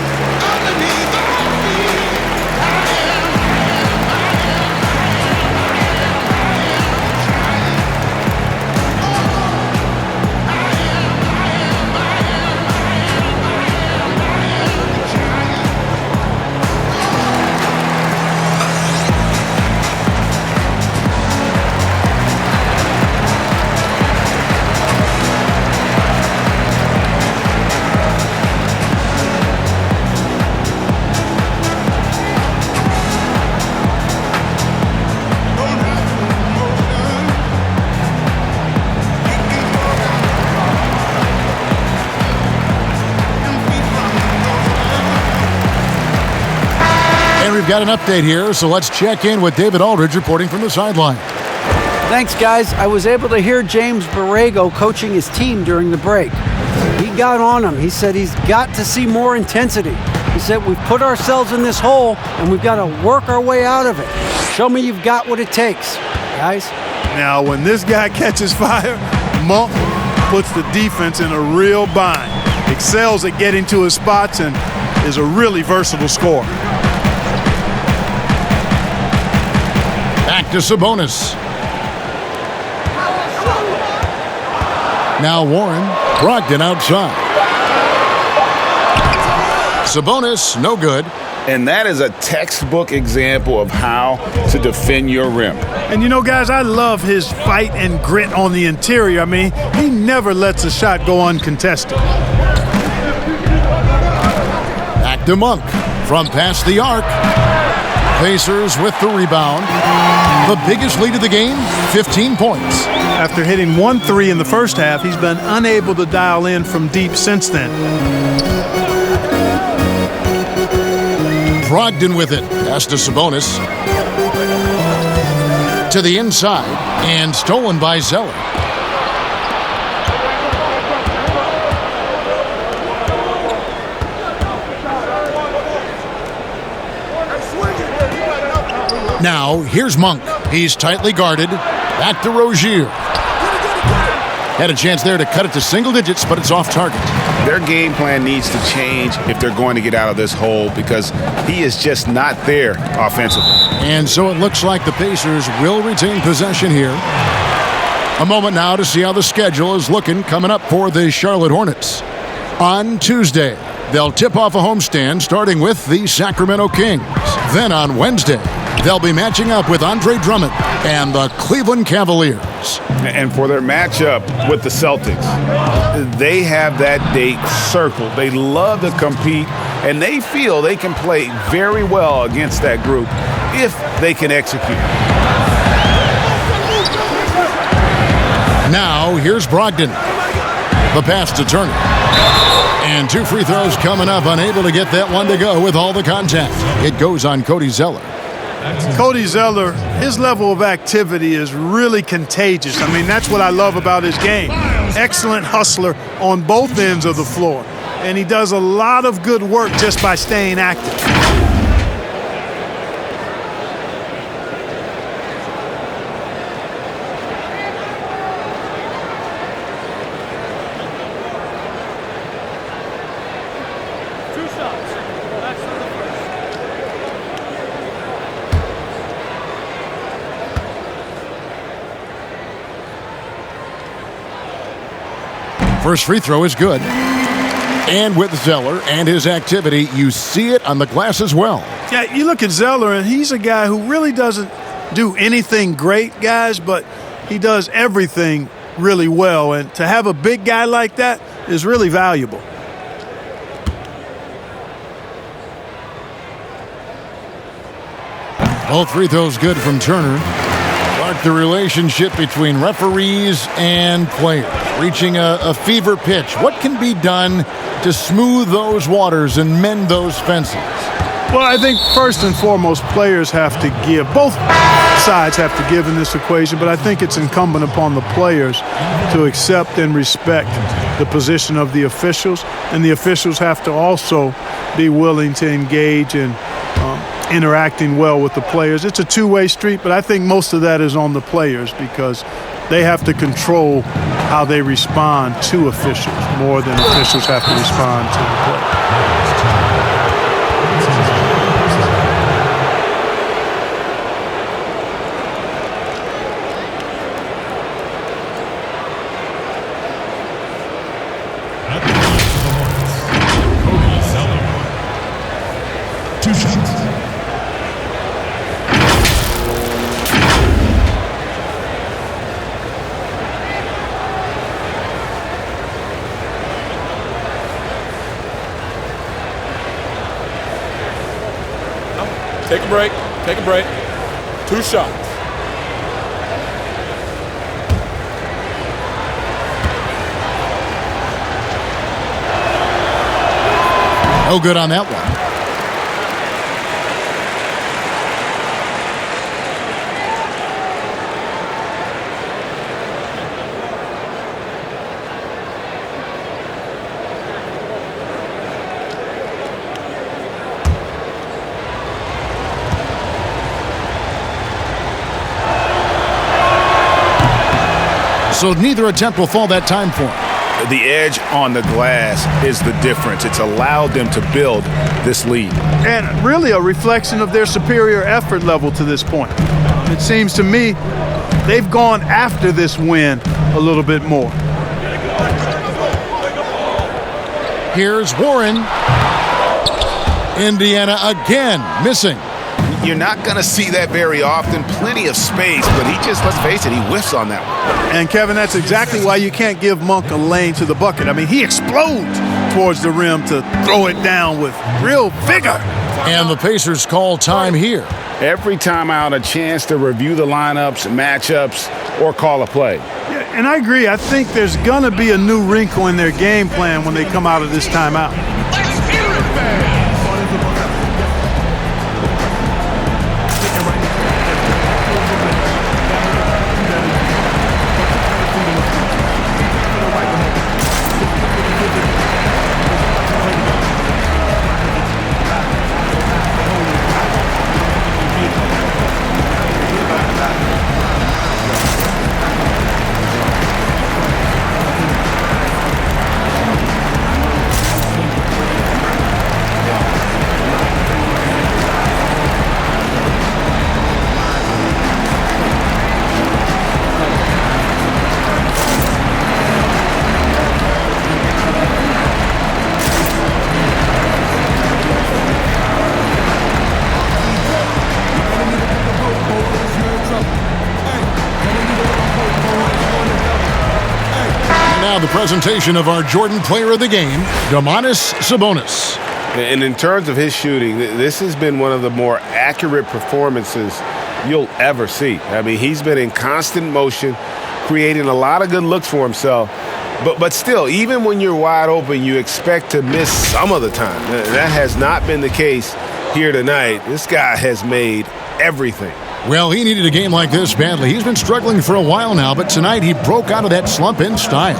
We've got an update here, so let's check in with David Aldridge reporting from the sideline. Thanks, guys. I was able to hear James Borrego coaching his team during the break. He got on him. He said he's got to see more intensity. He said we've put ourselves in this hole, and we've got to work our way out of it. Show me you've got what it takes, guys. Now, when this guy catches fire, Monk puts the defense in a real bind, excels at getting to his spots, and is a really versatile scorer. Back to Sabonis. Now Warren. Brogdon outside. Sabonis, no good. And that is a textbook example of how to defend your rim. And you know, guys, I love his fight and grit on the interior. I mean, he never lets a shot go uncontested. Back to Monk. From past the arc. Pacers with the rebound. The biggest lead of the game, 15 points. After hitting 1 3 in the first half, he's been unable to dial in from deep since then. Brogdon with it. Pass to Sabonis. To the inside, and stolen by Zeller. Now, here's Monk. He's tightly guarded. Back to Rozier. Had a chance there to cut it to single digits, but it's off target. Their game plan needs to change if they're going to get out of this hole because he is just not there offensively. And so it looks like the Pacers will retain possession here. A moment now to see how the schedule is looking coming up for the Charlotte Hornets. On Tuesday, they'll tip off a homestand starting with the Sacramento Kings. Then on Wednesday, they'll be matching up with Andre Drummond and the Cleveland Cavaliers. And for their matchup with the Celtics, they have that date circled. They love to compete, and they feel they can play very well against that group if they can execute. Now, here's Brogdon. The pass to Turner. And 2 free throws coming up, unable to get that one to go with all the contact. It goes on Cody Zeller. Cody Zeller, his level of activity is really contagious. I mean, that's what I love about his game. Excellent hustler on both ends of the floor. And he does a lot of good work just by staying active. First free throw is good. And with Zeller and his activity, you see it on the glass as well. Yeah, you look at Zeller, and he's a guy who really doesn't do anything great, guys, but he does everything really well. And to have a big guy like that is really valuable. Both free throws good from Turner. Mark the relationship between referees and players, reaching a fever pitch. What can be done to smooth those waters and mend those fences? Well, I think first and foremost, players have to give. Both sides have to give in this equation, but I think it's incumbent upon the players to accept and respect the position of the officials, and the officials have to also be willing to engage in interacting well with the players. It's a two-way street, but I think most of that is on the players because they have to control how they respond to officials more than officials have to respond to the players. Take a break. Take a break. 2 shots. No good on that one. So neither attempt will fall that time for him. The edge on the glass is the difference. It's allowed them to build this lead. And really a reflection of their superior effort level to this point. It seems to me they've gone after this win a little bit more. Here's Warren. Indiana again missing. You're not going to see that very often. Plenty of space, but he just, let's face it, he whiffs on that one. And, Kevin, that's exactly why you can't give Monk a lane to the bucket. I mean, he explodes towards the rim to throw it down with real vigor. And the Pacers call time here. Every time out, a chance to review the lineups, matchups, or call a play. Yeah, and I agree. I think there's going to be a new wrinkle in their game plan when they come out of this timeout. now the presentation of our Jordan Player of the Game, Domantas Sabonis. And in terms of his shooting, this has been one of the more accurate performances you'll ever see. I mean, he's been in constant motion, creating a lot of good looks for himself. But still, even when you're wide open, you expect to miss some of the time. That has not been the case here tonight. This guy has made everything. Well, he needed a game like this badly. He's been struggling for a while now, but tonight he broke out of that slump in style.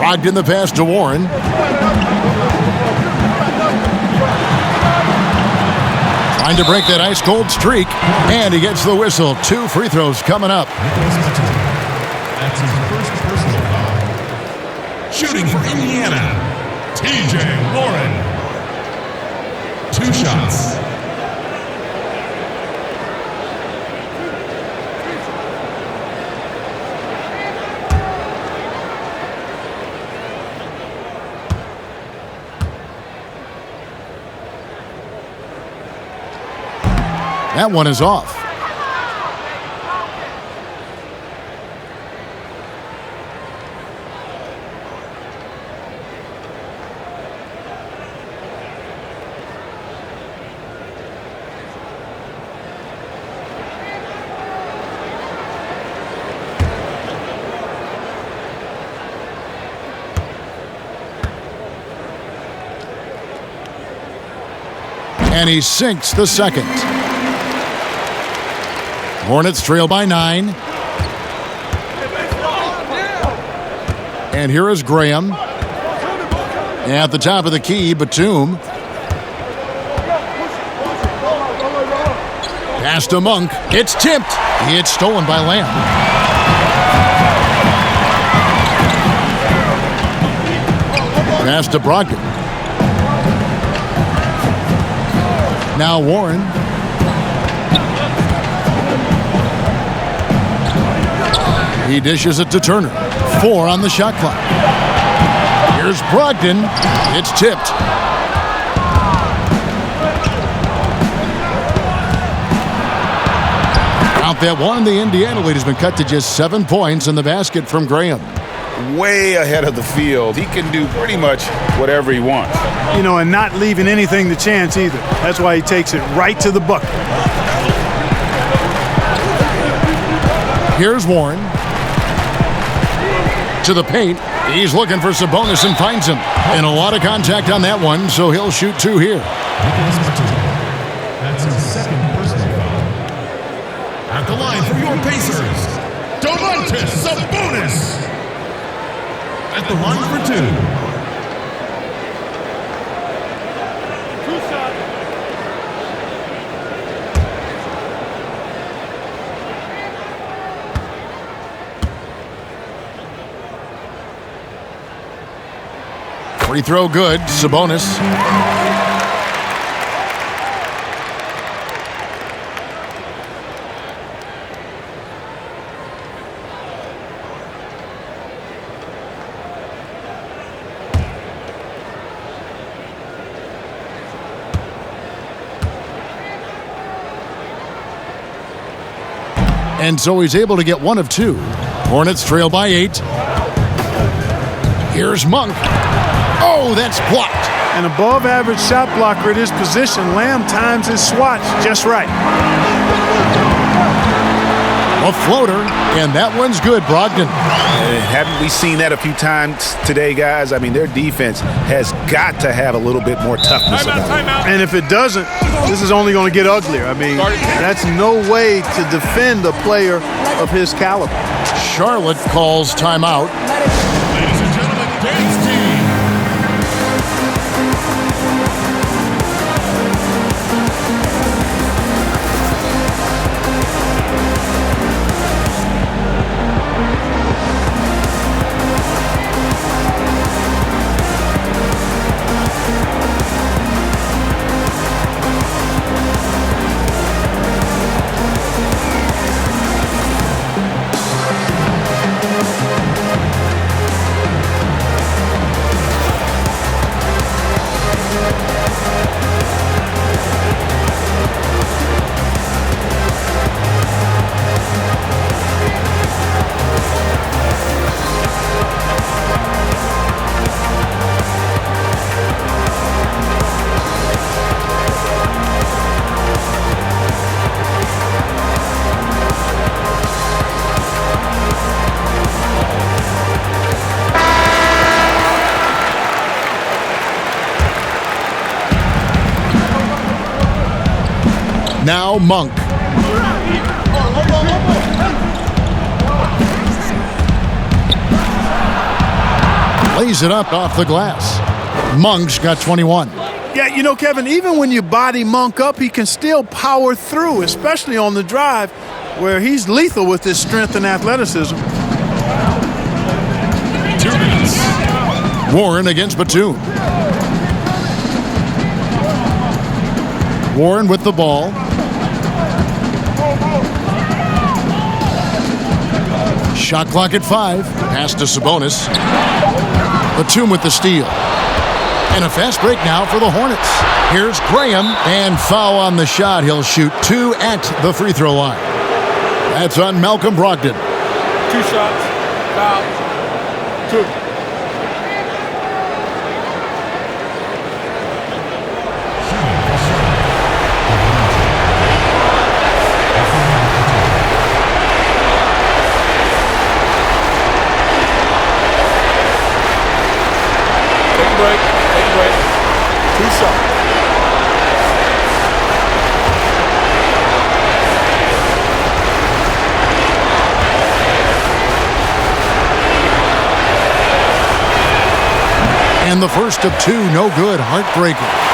Brogdon the pass to Warren. Trying to break that ice-cold streak, and he gets the whistle. 2 free throws coming up. That's his first personal foul. Shooting for Indiana, TJ Warren. 2 shots. That one is off. And he sinks the second. Hornets trail by 9. And here is Graham. At the top of the key, Batum. Pass to Monk. It's tipped. It's stolen by Lamb. Pass to Brogdon. Now Warren. He dishes it to Turner. 4 on the shot clock. Here's Brogdon. It's tipped. Out that one, the Indiana lead has been cut to just 7 points in the basket from Graham. Way ahead of the field. He can do pretty much whatever he wants. You know, and not leaving anything to chance either. That's why he takes it right to the bucket. Here's Warren. To the paint. He's looking for Sabonis and finds him. And a lot of contact on that one, so he'll shoot 2 here. That's his second personal foul. At the line for your Pacers, Domantas Sabonis. At the line for 2. Free throw good. Sabonis. And so he's able to get 1 of 2. Hornets trail by 8. Here's Monk. Oh, that's blocked. An above-average shot blocker at his position. Lamb times his swatch just right. A floater, and that one's good, Brogdon. Haven't we seen that a few times today, guys? I mean, their defense has got to have a little bit more toughness about it. And if it doesn't, this is only going to get uglier. I mean, that's no way to defend a player of his caliber. Charlotte calls timeout. Ladies and gentlemen, Dave's team. Now Monk. Lays it up off the glass. Monk's got 21. Yeah, you know, Kevin, even when you body Monk up, he can still power through, especially on the drive, where he's lethal with his strength and athleticism. 2 minutes. Warren against Batum. Warren with the ball. Shot clock at 5. Pass to Sabonis. Batum with the steal. And a fast break now for the Hornets. Here's Graham, and foul on the shot. He'll shoot 2 at the free throw line. That's on Malcolm Brogdon. 2 shots. Foul. 2. Break. Take a break. 2 shots. And the first of 2, no good. Heartbreaker.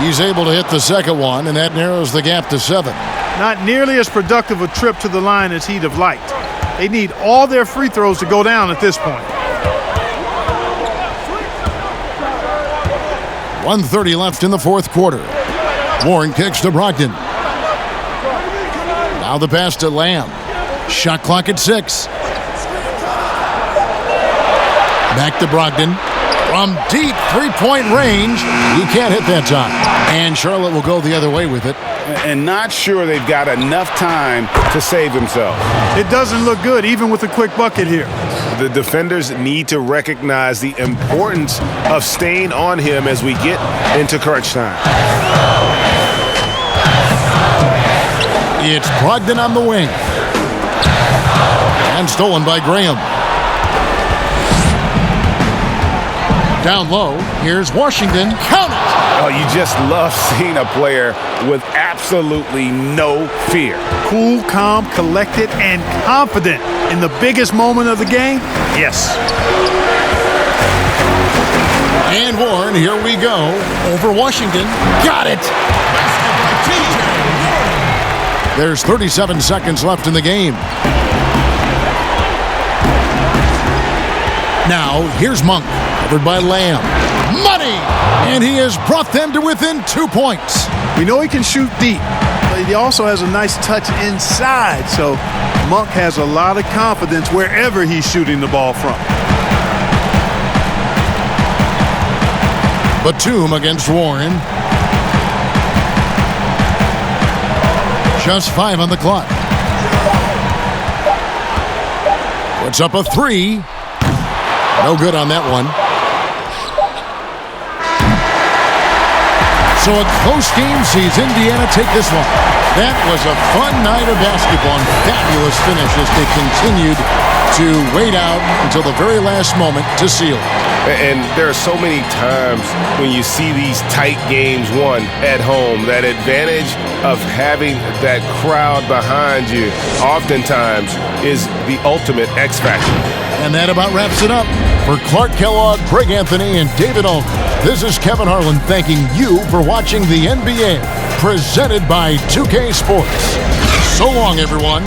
He's able to hit the second one, and that narrows the gap to 7. Not nearly as productive a trip to the line as he'd have liked. They need all their free throws to go down at this point. 1:30 left in the fourth quarter. Warren kicks to Brogdon. Now the pass to Lamb. Shot clock at 6. Back to Brogdon. From deep three-point range, he can't hit that time. And Charlotte will go the other way with it. And not sure they've got enough time to save themselves. It doesn't look good, even with a quick bucket here. The defenders need to recognize the importance of staying on him as we get into crunch time. It's Brogdon on the wing. And stolen by Graham. Down low, here's Washington. Count it! Oh, you just love seeing a player with absolutely no fear. Cool, calm, collected, and confident in the biggest moment of the game? Yes. And Warren, here we go. Over Washington. Got it! There's 37 seconds left in the game. Now, here's Monk. Covered by Lamb. Money! And he has brought them to within 2 points. We know he can shoot deep, but he also has a nice touch inside, so Monk has a lot of confidence wherever he's shooting the ball from. Batum against Warren. Just 5 on the clock. Puts up a 3. No good on that one. So a close game sees Indiana take this one. That was a fun night of basketball and fabulous finish as they continued to wait out until the very last moment to seal it. And there are so many times when you see these tight games won at home, that advantage of having that crowd behind you oftentimes is the ultimate X factor. And that about wraps it up. For Clark Kellogg, Greg Anthony, and David Alton, this is Kevin Harlan thanking you for watching the NBA, presented by 2K Sports. So long, everyone.